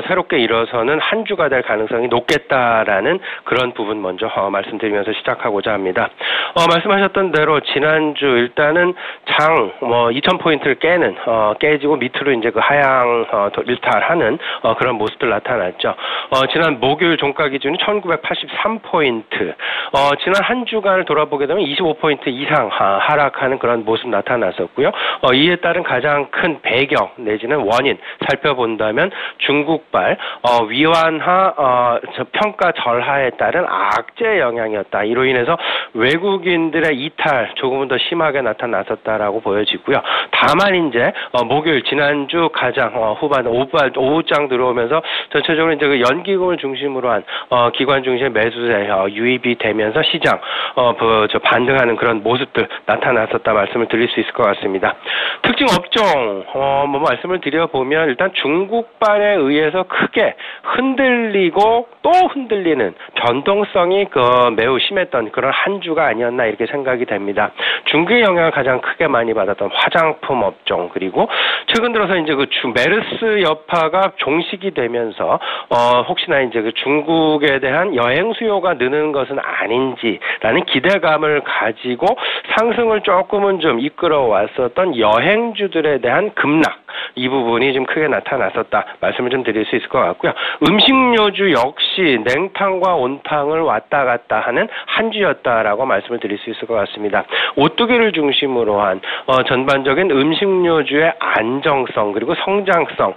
새롭게 일어서는 한 주가 될 가능성이 높겠다라는 그런 부분 먼저 말씀드리면서 시작하고자 합니다. 말씀하셨던 대로 지난주 일단은 장 2,000포인트를 깨지고 밑으로 이제 그 하향 일탈하는 그런 모습들 나타났죠. 지난 목요일 종가 기준이 1,983포인트. 지난 한 주간을 돌아보게 되면 25포인트 이상 하락하는 그런 모습 나타났었고요. 이에 따른 가장 큰 배경 내지는 원인 살펴본다면 중국발 위안화 평가 절하에 따른 악재 영향이었다. 이로 인해서 외국인들의 이탈 조금은 더 심하게 나타났었다라고 보여지고요. 다만 이제 목요일 지난주 가장 후반 오후장 들어오면서 전체적으로 이제 그 연기금을 중심으로 한 기관 중심의 매수세 유입이 되면서 시장 반등하는 그런 모습들 나타났었다 말씀을 드릴 수 있을 것 같습니다. 특징 업종 말씀을 드려보면 일단 중국발에 의해서 크게 흔들리고 또 흔들리는 변동성이 매우 심했던 그런 한 주가 아니었나 이렇게 생각이 됩니다. 중국의 영향을 가장 크게 많이 받았던 화장품 업종 그리고 최근 들어서 이제 그 메르스 여파가 종식이 되면서 혹시나 이제 그 중국에 대한 여행 수요가 느는 것은 아닌지라는 기대감을 가지고 상승을 조금은 좀 이끌어 왔었던 여행주들에 대한 급락 이 부분이 좀 크게 나타났었다 말씀을 좀 드릴 수 있을 것 같고요. 음식료주 역시 냉탕과 온탕을 왔다 갔다 하는 한 주였다라고 말씀을 드릴 수 있을 것 같습니다. 오뚜기를 중심으로 한 전반적인 음식료주의 안정성 그리고 성장성,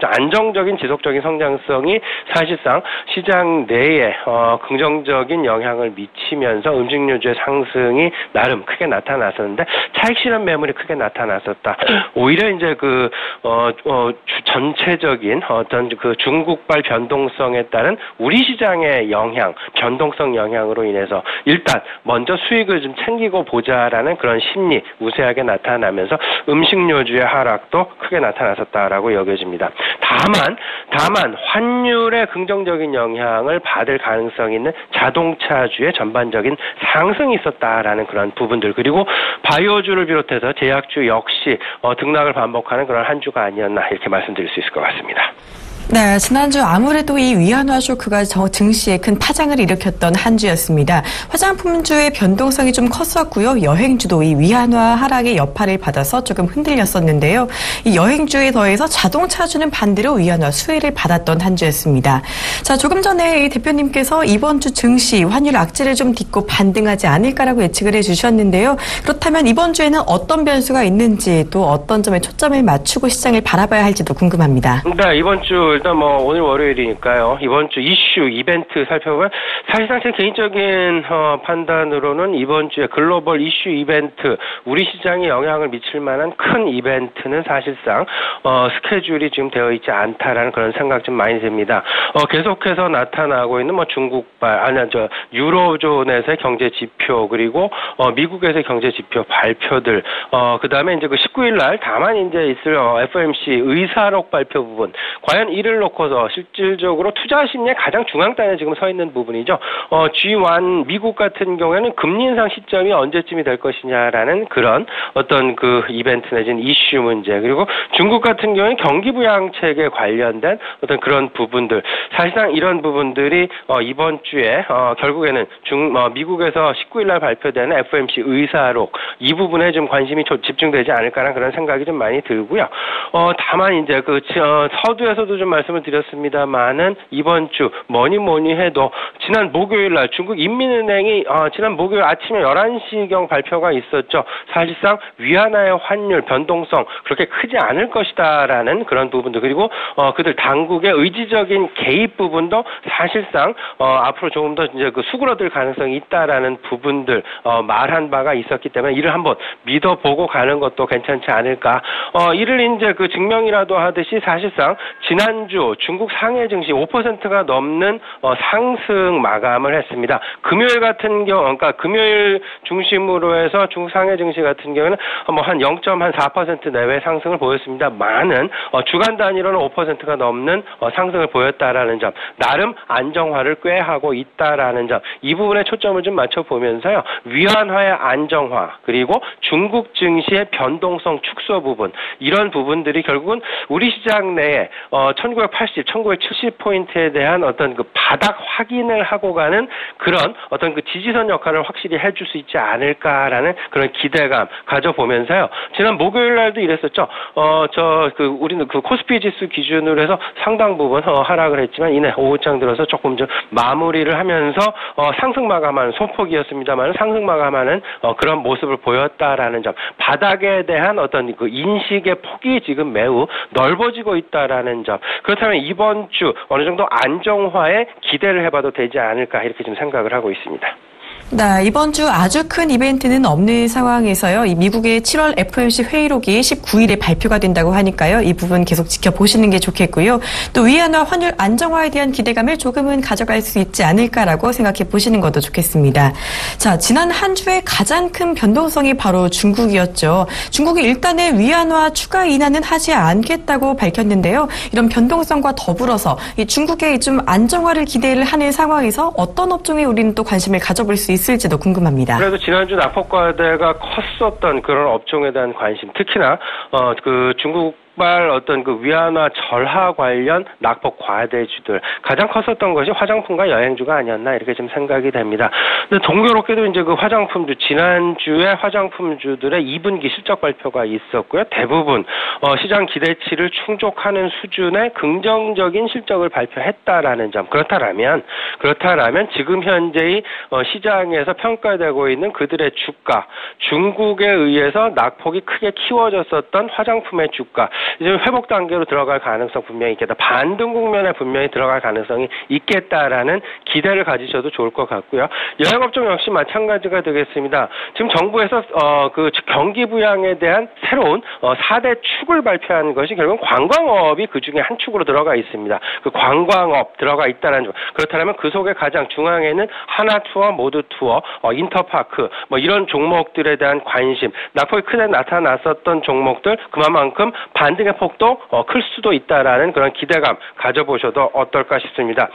안정적인 지속적인 성장성이 사실상 시장 내에 긍정적인 영향을 미치면서 음식료주의 상승이 나름 크게 나타났었는데 차익 실현 매물이 크게 나타났었다. 오히려 이제 전체적인 어떤 그 중국발 변동성에 따른 우리 시장의 변동성 영향으로 인해서 일단 먼저 수익을 좀 챙기고 보자라는 그런 심리 우세하게 나타나면서 음식료주의 하락도 크게 나타났었다라고 여겨집니다. 다만 환율의 긍정적인 영향을 받을 가능성이 있는 자동차주의 전반적인 상승이 있었다라는 그런 부분들 그리고 바이오주를 비롯해서 제약주 역시 등락을 반복하는 그런 한 주가 아니었나 이렇게 말씀드릴 수 있을 것 같습니다. 네, 지난주 아무래도 이 위안화 쇼크가 증시에 큰 파장을 일으켰던 한 주였습니다. 화장품주의 변동성이 좀 컸었고요. 여행주도 이 위안화 하락의 여파를 받아서 조금 흔들렸었는데요. 이 여행주에 더해서 자동차주는 반대로 위안화 수혜를 받았던 한 주였습니다. 자, 조금 전에 이 대표님께서 이번 주 증시 환율 악재를 좀 딛고 반등하지 않을까라고 예측을 해주셨는데요. 그렇다면 이번 주에는 어떤 변수가 있는지 또 어떤 점에 초점을 맞추고 시장을 바라봐야 할지도 궁금합니다. 네, 이번 주 일단 오늘 월요일이니까요. 이번 주 이슈 이벤트 살펴보면 사실상 제 개인적인 판단으로는 이번 주에 글로벌 이슈 이벤트 우리 시장에 영향을 미칠 만한 큰 이벤트는 사실상 스케줄이 지금 되어 있지 않다라는 그런 생각 좀 많이 듭니다. 계속해서 나타나고 있는 중국발 유로존에서의 경제 지표 그리고 미국에서의 경제 지표 발표들 그다음에 이제 그 19일 날 다만 이제 있을 FOMC 의사록 발표 부분 과연 이를 놓고서 실질적으로 투자 심리의 가장 중앙단에 지금 서 있는 부분이죠. G1 미국 같은 경우에는 금리 인상 시점이 언제쯤이 될 것이냐라는 그런 어떤 그 이벤트 내지는 이슈 문제 그리고 중국 같은 경우에는 경기 부양책에 관련된 어떤 그런 부분들 사실상 이런 부분들이 이번 주에 결국에는 미국에서 19일 날 발표되는 FOMC 의사록 이 부분에 좀 관심이 집중되지 않을까라는 그런 생각이 좀 많이 들고요. 다만 이제 그 서두에서도 좀 말씀을 드렸습니다만은 이번 주 뭐니 해도 지난 목요일 날 중국 인민은행이 지난 목요일 아침에 11시경 발표가 있었죠. 사실상 위안화의 환율 변동성 그렇게 크지 않을 것이다라는 그런 부분도 그리고 그들 당국의 의지적인 개입 부분도 사실상 앞으로 조금 더 이제 그 수그러들 가능성이 있다라는 부분들 말한 바가 있었기 때문에 이를 한번 믿어보고 가는 것도 괜찮지 않을까. 이를 이제 그 증명이라도 하듯이 사실상 지난 지난주 중국 상해 증시 5%가 넘는 상승 마감을 했습니다. 금요일 같은 경우, 그러니까 금요일 중심으로 해서 중국 상해 증시 같은 경우는 한 0.4% 내외 상승을 보였습니다. 많은 주간 단위로는 5%가 넘는 상승을 보였다라는 점, 나름 안정화를 꾀하고 있다라는 점, 이 부분에 초점을 좀 맞춰보면서요. 위안화의 안정화, 그리고 중국 증시의 변동성 축소 부분, 이런 부분들이 결국은 우리 시장 내에 1980, 1970포인트에 대한 어떤 그 바닥 확인을 하고 가는 그런 어떤 그 지지선 역할을 확실히 해줄 수 있지 않을까라는 그런 기대감 가져보면서요. 지난 목요일 날도 이랬었죠. 우리는 그 코스피 지수 기준으로 해서 상당 부분 하락을 했지만 이내 오후장 들어서 조금 좀 마무리를 하면서 상승 마감하는 소폭이었습니다만 상승 마감하는 그런 모습을 보였다라는 점, 바닥에 대한 어떤 그 인식의 폭이 지금 매우 넓어지고 있다라는 점, 그렇다면 이번 주 어느 정도 안정화에 기대를 해봐도 되지 않을까 이렇게 좀 생각을 하고 있습니다. 네, 이번 주 아주 큰 이벤트는 없는 상황에서요. 이 미국의 7월 FOMC 회의록이 19일에 발표가 된다고 하니까요. 이 부분 계속 지켜보시는 게 좋겠고요. 또 위안화 환율 안정화에 대한 기대감을 조금은 가져갈 수 있지 않을까라고 생각해 보시는 것도 좋겠습니다. 자, 지난 한 주의 가장 큰 변동성이 바로 중국이었죠. 중국이 일단은 위안화 추가 인하는 하지 않겠다고 밝혔는데요. 이런 변동성과 더불어서 이 중국의 좀 안정화를 기대를 하는 상황에서 어떤 업종에 우리는 또 관심을 가져볼 수 있을지도 궁금합니다. 그래도 지난주 낙폭과대가 컸었던 그런 업종에 대한 관심, 특히나 그 중국발 어떤 그 위안화 절하 관련 낙폭 과대주들 가장 컸었던 것이 화장품과 여행주가 아니었나 이렇게 좀 생각이 됩니다. 근데 동교롭게도 이제 그 화장품주, 지난주에 화장품주들의 2분기 실적 발표가 있었고요. 대부분 시장 기대치를 충족하는 수준의 긍정적인 실적을 발표했다라는 점. 그렇다라면 지금 현재의 시장에서 평가되고 있는 그들의 주가, 중국에 의해서 낙폭이 크게 키워졌었던 화장품의 주가, 이제 회복 단계로 들어갈 가능성 분명히 있겠다. 반등 국면에 분명히 들어갈 가능성이 있겠다라는 기대를 가지셔도 좋을 것 같고요. 여행업종 역시 마찬가지가 되겠습니다. 지금 정부에서 그 경기 부양에 대한 새로운 4대 축을 발표한 것이 결국 관광업이 그 중에 한 축으로 들어가 있습니다. 그 관광업 들어가 있다는 점. 그렇다면 그 속에 가장 중앙에는 하나투어, 모두투어, 인터파크 뭐 이런 종목들에 대한 관심, 낙폭이 크게 나타났었던 종목들, 그만큼 반등의 폭도 클 수도 있다라는 그런 기대감 가져보셔도 어떨까 싶습니다.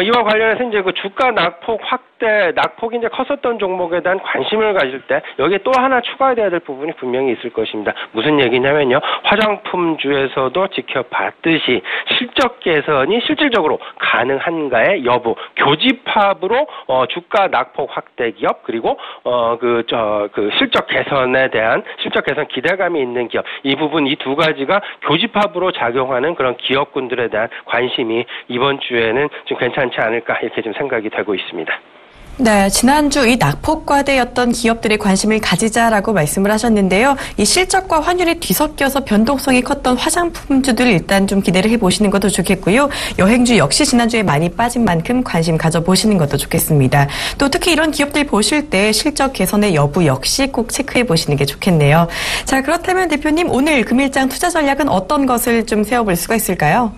이와 관련해서 이제 그 주가 낙폭 확대, 낙폭이 이제 컸었던 종목에 대한 관심을 가질 때 여기에 또 하나 추가돼야 될 부분이 분명히 있을 것입니다. 무슨 얘기냐면요. 화장품주에서도 지켜봤듯이 실적 개선이 실질적으로 가능한가의 여부, 교집합으로 주가 낙폭 확대 기업, 그리고 실적 개선에 대한 실적 개선 기대감이 있는 기업, 이 부분 이 두 가지가 교집합으로 작용하는 그런 기업군들에 대한 관심이 이번 주에는 좀 괜찮지 않을까 이렇게 좀 생각이 되고 있습니다. 네, 지난주 이 낙폭과대였던 기업들의 관심을 가지자라고 말씀을 하셨는데요. 이 실적과 환율이 뒤섞여서 변동성이 컸던 화장품주들 일단 좀 기대를 해보시는 것도 좋겠고요. 여행주 역시 지난주에 많이 빠진 만큼 관심 가져보시는 것도 좋겠습니다. 또 특히 이런 기업들 보실 때 실적 개선의 여부 역시 꼭 체크해보시는 게 좋겠네요. 자, 그렇다면 대표님, 오늘 금일장 투자 전략은 어떤 것을 좀 세워볼 수가 있을까요?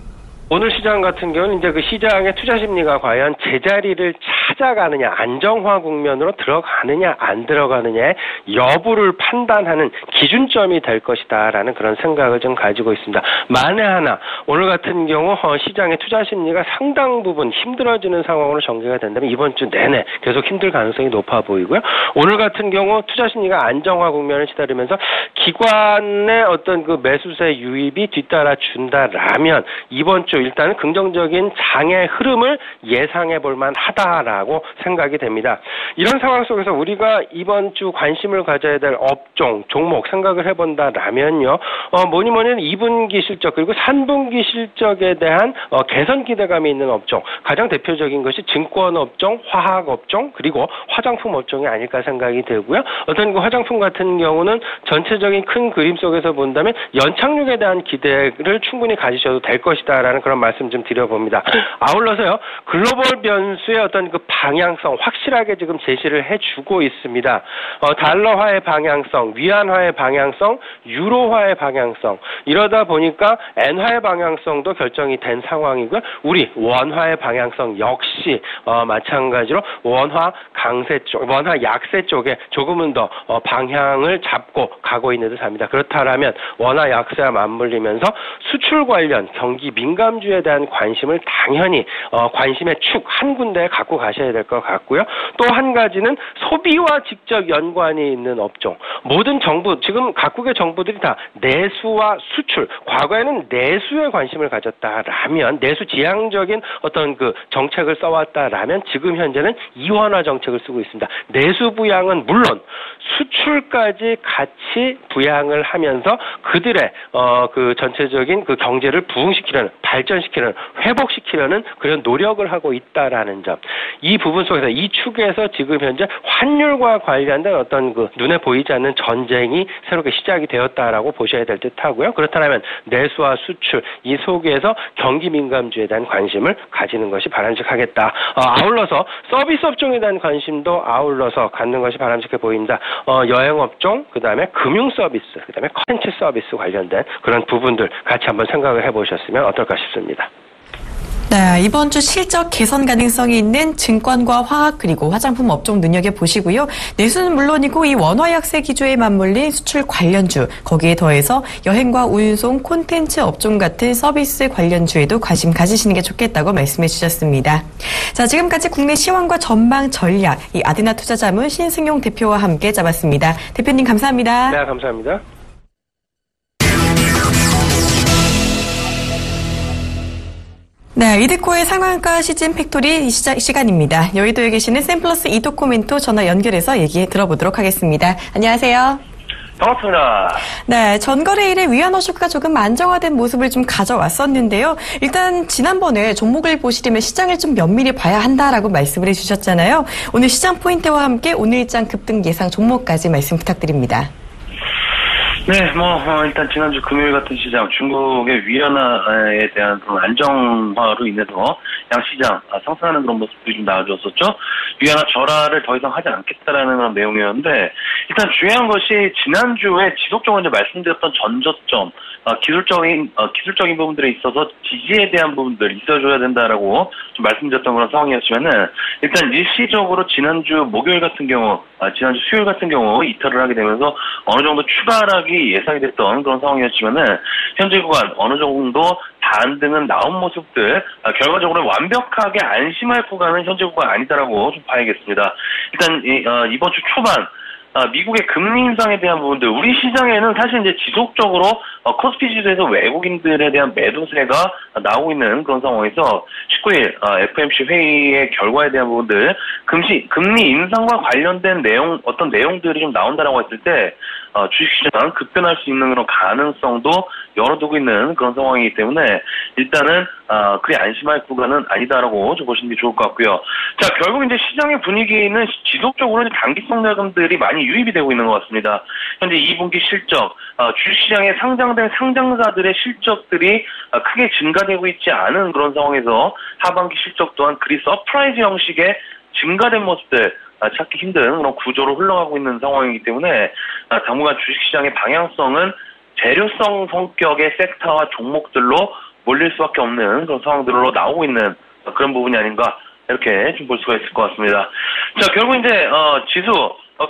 오늘 시장 같은 경우는 이제 그 시장의 투자 심리가 과연 제자리를 찾아가느냐, 안정화 국면으로 들어가느냐, 안 들어가느냐의 여부를 판단하는 기준점이 될 것이다라는 그런 생각을 좀 가지고 있습니다. 만에 하나 오늘 같은 경우 시장의 투자 심리가 상당 부분 힘들어지는 상황으로 전개가 된다면 이번 주 내내 계속 힘들 가능성이 높아 보이고요. 오늘 같은 경우 투자 심리가 안정화 국면을 기다리면서 기관의 어떤 그 매수세 유입이 뒤따라 준다라면 이번 주 일단은 긍정적인 장의 흐름을 예상해 볼 만하다라고 생각이 됩니다. 이런 상황 속에서 우리가 이번 주 관심을 가져야 될 업종, 종목 생각을 해본다라면요. 뭐니 2분기 실적 그리고 3분기 실적에 대한 개선 기대감이 있는 업종, 가장 대표적인 것이 증권업종, 화학업종 그리고 화장품 업종이 아닐까 생각이 되고요. 어떤 그 화장품 같은 경우는 전체적인 큰 그림 속에서 본다면 연착륙에 대한 기대를 충분히 가지셔도 될 것이다라는 그런 말씀 좀 드려봅니다. 아울러서요, 글로벌 변수의 어떤 그 방향성 확실하게 지금 제시를 해주고 있습니다. 달러화의 방향성, 위안화의 방향성, 유로화의 방향성, 이러다 보니까 엔화의 방향성도 결정이 된 상황이고요. 우리 원화의 방향성 역시 마찬가지로 원화 강세 쪽, 원화 약세 쪽에 조금은 더 방향을 잡고 가고 있는 듯합니다. 그렇다면 원화 약세와 맞물리면서 수출 관련 경기 민감주에 대한 관심을 당연히 관심의 축 한 군데에 갖고 가셔야 될 것 같고요. 또 한 가지는 소비와 직접 연관이 있는 업종. 모든 정부, 지금 각국의 정부들이 다 내수와 수출, 과거에는 내수에 관심을 가졌다라면, 내수 지향적인 어떤 그 정책을 써왔다라면 지금 현재는 이원화 정책을 쓰고 있습니다. 내수 부양은 물론 수출까지 같이 부양을 하면서 그들의 그 전체적인 그 경제를 부흥시키려는, 발전시키려는, 회복시키려는 그런 노력을 하고 있다라는 점. 이 부분 속에서, 이 축에서 지금 현재 환율과 관련된 어떤 그 눈에 보이지 않는 전쟁이 새롭게 시작이 되었다라고 보셔야 될 듯하고요. 그렇다면 내수와 수출, 이 속에서 경기 민감주에 대한 관심을 가지는 것이 바람직하겠다. 아울러서 서비스 업종에 대한 관심도 아울러서 갖는 것이 바람직해 보입니다. 여행업종, 그 다음에 금융서비스, 그 다음에 컨텐츠 서비스 관련된 그런 부분들 같이 한번 생각을 해보셨으면 어떨까 싶습니다. 네, 이번 주 실적 개선 가능성이 있는 증권과 화학 그리고 화장품 업종 눈여겨보시고요. 내수는 물론이고 이 원화 약세 기조에 맞물린 수출 관련주, 거기에 더해서 여행과 운송, 콘텐츠 업종 같은 서비스 관련주에도 관심 가지시는 게 좋겠다고 말씀해 주셨습니다. 자, 지금까지 국내 시황과 전망 전략, 이 아드나 투자자문 신승용 대표와 함께 잡았습니다. 대표님 감사합니다. 네, 감사합니다. 네, 이드코의 상한가 시즌 팩토리 시간입니다. 여의도에 계시는 샘플러스 이도코멘토 전화 연결해서 얘기 들어보도록 하겠습니다. 안녕하세요. 반갑습니다. 네, 전거래일에 위안화 쇼크가 조금 안정화된 모습을 좀 가져왔었는데요. 일단 지난번에 종목을 보시려면 시장을 좀 면밀히 봐야 한다라고 말씀을 해주셨잖아요. 오늘 시장 포인트와 함께 오늘장 급등 예상 종목까지 말씀 부탁드립니다. 네, 일단 지난주 금요일 같은 시장, 중국의 위안화에 대한 그런 안정화로 인해서 양시장 상승하는 그런 모습들이 좀 나와줬었죠. 위안화 절하를 더 이상 하지 않겠다라는 그런 내용이었는데, 일단 중요한 것이 지난주에 지속적으로 이제 말씀드렸던 전저점, 기술적인 부분들에 있어서 지지에 대한 부분들 있어줘야 된다라고 좀 말씀드렸던 그런 상황이었지만은, 일단 일시적으로 지난주 목요일 같은 경우, 지난주 수요일 같은 경우 이탈을 하게 되면서 어느 정도 추가 하락이 예상이 됐던 그런 상황이었지만은, 현재 구간 어느 정도 반등은 나온 모습들, 결과적으로 완벽하게 안심할 구간은 현재 구간 아니다라고 좀 봐야겠습니다. 일단 이번 주 초반 미국의 금리 인상에 대한 부분들, 우리 시장에는 사실 이제 지속적으로 코스피 지수에서 외국인들에 대한 매도세가 나오고 있는 그런 상황에서 19일 FOMC 회의의 결과에 대한 부분들, 금리 인상과 관련된 어떤 내용들이 좀 나온다라고 했을 때 주식시장 급변할 수 있는 그런 가능성도 열어두고 있는 그런 상황이기 때문에 일단은 그리 안심할 구간은 아니다라고 좀 보시는 게 좋을 것 같고요. 자, 결국 이제 시장의 분위기는 지속적으로 단기성 자금들이 많이 유입이 되고 있는 것 같습니다. 현재 2분기 실적, 주식시장에 상장된 상장사들의 실적들이 크게 증가되고 있지 않은 그런 상황에서 하반기 실적 또한 그리 서프라이즈 형식의 증가된 모습들 찾기 힘든 그런 구조로 흘러가고 있는 상황이기 때문에 당분간 주식시장의 방향성은 재료성 성격의 섹터와 종목들로 몰릴 수밖에 없는 그런 상황들로 나오고 있는 그런 부분이 아닌가, 이렇게 좀 볼 수가 있을 것 같습니다. 자, 결국 이제 지수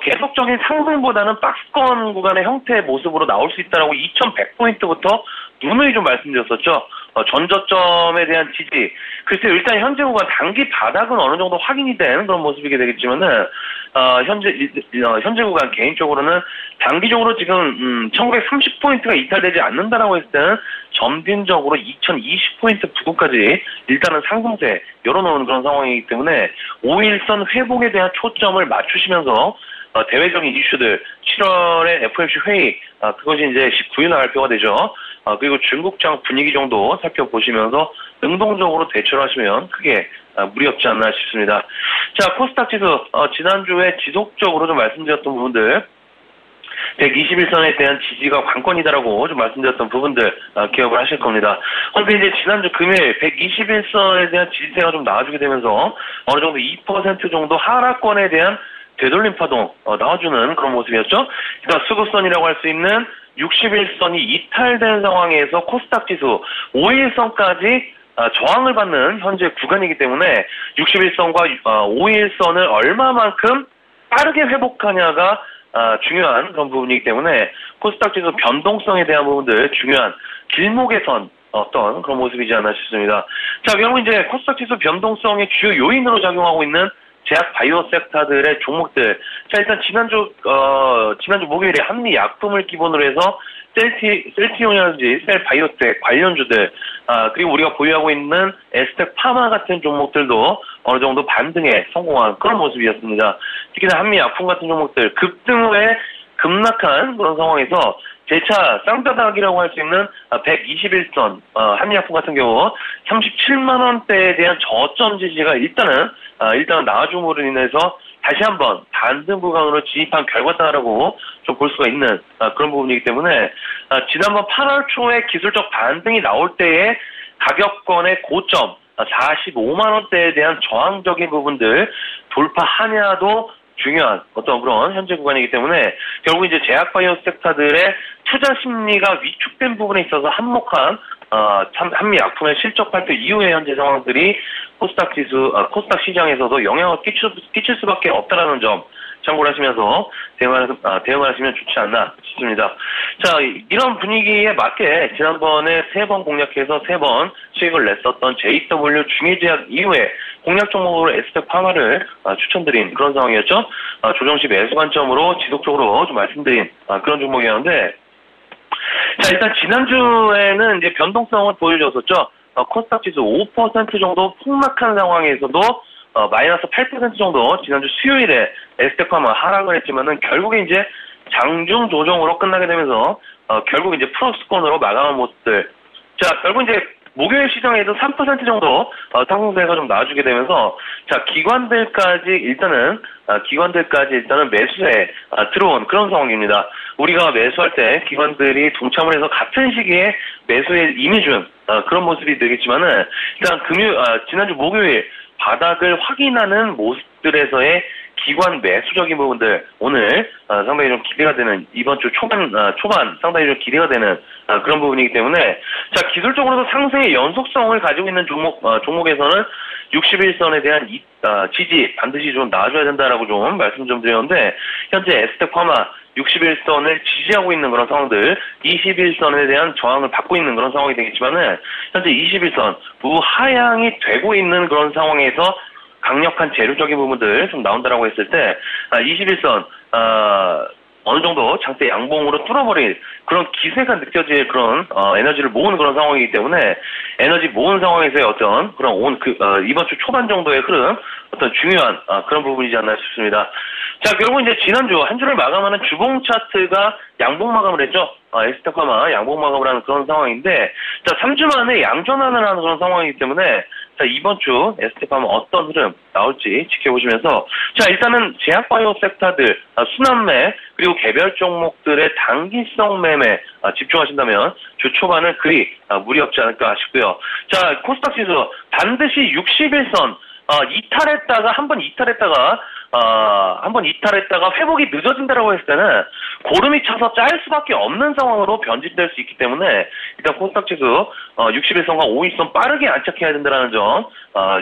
계속적인 상승보다는 박스권 구간의 형태의 모습으로 나올 수 있다라고 2100포인트부터 누누이 좀 말씀드렸었죠. 전저점에 대한 지지. 글쎄, 일단 현재 구간 단기 바닥은 어느 정도 확인이 된 그런 모습이게 되겠지만은, 현재 구간 개인적으로는 단기적으로 지금, 1930포인트가 이탈되지 않는다라고 했을 때는 점진적으로 2020포인트 부근까지 일단은 상승세 열어놓은 그런 상황이기 때문에 5일선 회복에 대한 초점을 맞추시면서 대외적인 이슈들, 7월에 FOMC 회의, 그것이 이제 19일 발표가 되죠. 그리고 중국장 분위기 정도 살펴보시면서 능동적으로 대처를 하시면 크게 무리 없지 않나 싶습니다. 자, 코스닥 지수, 지난주에 지속적으로 좀 말씀드렸던 부분들, 121선에 대한 지지가 관건이다라고 좀 말씀드렸던 부분들 기억을 하실 겁니다. 그런데 이제 지난주 금요일 121선에 대한 지지세가 좀 나와주게 되면서 어느 정도 2% 정도 하락권에 대한 되돌림 파동 나와주는 그런 모습이었죠. 그러니까 수급선이라고 할 수 있는 61선이 이탈된 상황에서 코스닥 지수 5일선까지 저항을 받는 현재 구간이기 때문에 61선과 5일선을 얼마만큼 빠르게 회복하냐가 중요한 그런 부분이기 때문에 코스닥 지수 변동성에 대한 부분들 중요한 길목에선 어떤 그런 모습이지 않나 싶습니다. 자, 결국 이제 코스닥 지수 변동성의 주요 요인으로 작용하고 있는 제약 바이오 섹터들의 종목들. 자, 일단 지난주 목요일에 한미약품을 기본으로 해서 셀티온이라든지 셀바이오텍 관련주들, 그리고 우리가 보유하고 있는 에스텍 파마 같은 종목들도 어느 정도 반등에 성공한 그런 모습이었습니다. 특히나 한미약품 같은 종목들 급등 후에 급락한 그런 상황에서 재차 쌍바닥이라고 할 수 있는 121선 한미약품 같은 경우 37만 원대에 대한 저점 지지가 일단은 나와줌으로 인해서 다시 한번 반등 구간으로 진입한 결과다라고 좀 볼 수가 있는 그런 부분이기 때문에 지난번 8월 초에 기술적 반등이 나올 때의 가격권의 고점 45만 원대에 대한 저항적인 부분들 돌파하냐도 중요한 어떤 그런 현재 구간이기 때문에 결국 이제 제약 바이오 섹터들의 투자 심리가 위축된 부분에 있어서 한몫한 한미약품의 실적 발표 이후의 현재 상황들이 코스닥 시장에서도 영향을 끼칠 수밖에 없다라는 점 참고를 하시면서 대응을 하시면 좋지 않나 싶습니다. 자, 이런 분위기에 맞게 지난번에 3번 공략해서 3번 수익을 냈었던 JW 중해제약 이후에 공략 종목으로 에스텍 파마를 추천드린 그런 상황이었죠. 조정시 매수 관점으로 지속적으로 좀 말씀드린 그런 종목이었는데, 자, 일단 지난주에는 이제 변동성을 보여줬었죠. 코스닥 지수 5% 정도 폭락한 상황에서도 마이너스 8% 정도 지난주 수요일에 에스텍 파마 하락을 했지만은 결국에 이제 장중 조정으로 끝나게 되면서 결국 이제 플러스권으로 마감한 모습들. 자, 결국 이제 목요일 시장에도 3% 정도 상승세가 좀 나와주게 되면서 자, 기관들까지 일단은 매수에 들어온 그런 상황입니다. 우리가 매수할 때 기관들이 동참을 해서 같은 시기에 매수에 임해준 그런 모습이 되겠지만은 일단 지난주 목요일 바닥을 확인하는 모습들에서의 기관 매수적인 부분들 오늘 상당히 좀 기대가 되는 이번 주 초반 상당히 좀 기대가 되는 그런 부분이기 때문에 자, 기술적으로도 상승의 연속성을 가지고 있는 종목에서는 61선에 대한 지지 반드시 좀 나와줘야 된다라고 좀 말씀 좀 드렸는데 현재 에스텍 파마 61선을 지지하고 있는 그런 상황들 21선에 대한 저항을 받고 있는 그런 상황이 되겠지만은 현재 21선 우하향이 되고 있는 그런 상황에서 강력한 재료적인 부분들 좀 나온다라고 했을 때 21선 어느 정도 장대 양봉으로 뚫어버릴 그런 기세가 느껴질 그런 에너지를 모으는 그런 상황이기 때문에 에너지 모은 상황에서의 어떤 그런 이번 주 초반 정도의 흐름 어떤 중요한 그런 부분이지 않나 싶습니다. 자, 결국 이제 지난주 한 주를 마감하는 주봉 차트가 양봉 마감을 했죠. 에스텍 파마 양봉 마감을 하는 그런 상황인데 자, 3주 만에 양전환을 하는 그런 상황이기 때문에 자, 이번 주 에스텍 파마 어떤 흐름 나올지 지켜보시면서 자, 일단은 제약 바이오 섹터들 순환매 그리고 개별 종목들의 단기성 매매 집중하신다면 주 초반은 그리 무리 없지 않을까 싶고요. 자, 코스닥 지수 반드시 61선 한번 이탈했다가 회복이 늦어진다라고 했을 때는 고름이 차서 짤 수밖에 없는 상황으로 변질될 수 있기 때문에 일단 코스닥 지수 61선과 5일선 빠르게 안착해야 된다는 점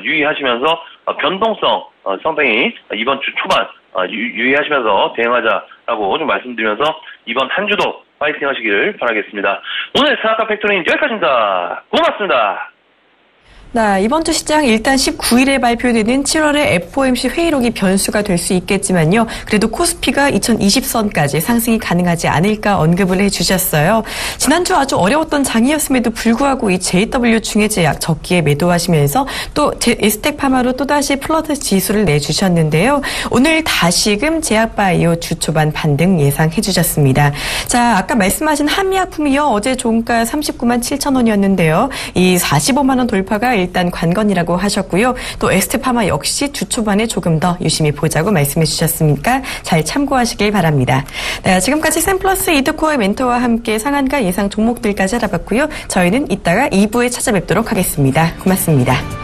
유의하시면서 변동성 상당히 이번 주 초반 유의하시면서 대응하자라고 좀 말씀드리면서 이번 한 주도 파이팅 하시기를 바라겠습니다. 오늘 사학과 팩토리는 여기까지입니다. 고맙습니다. 네, 이번 주 시장 일단 19일에 발표되는 7월의 FOMC 회의록이 변수가 될 수 있겠지만요. 그래도 코스피가 2020선까지 상승이 가능하지 않을까 언급을 해주셨어요. 지난주 아주 어려웠던 장이었음에도 불구하고 이 JW 중해제약 적기에 매도하시면서 또 에스텍 파마로 또다시 플러스 지수를 내주셨는데요. 오늘 다시금 제약바이오 주 초반 반등 예상해 주셨습니다. 자, 아까 말씀하신 한미약품이요. 어제 종가 39만 7천 원이었는데요. 이 45만 원 돌파가 일단 관건이라고 하셨고요. 또 에스테파마 역시 주 초반에 조금 더 유심히 보자고 말씀해 주셨으니까 잘 참고하시길 바랍니다. 네, 지금까지 샘플러스 이드코어의 멘토와 함께 상한가 예상 종목들까지 알아봤고요. 저희는 이따가 2부에 찾아뵙도록 하겠습니다. 고맙습니다.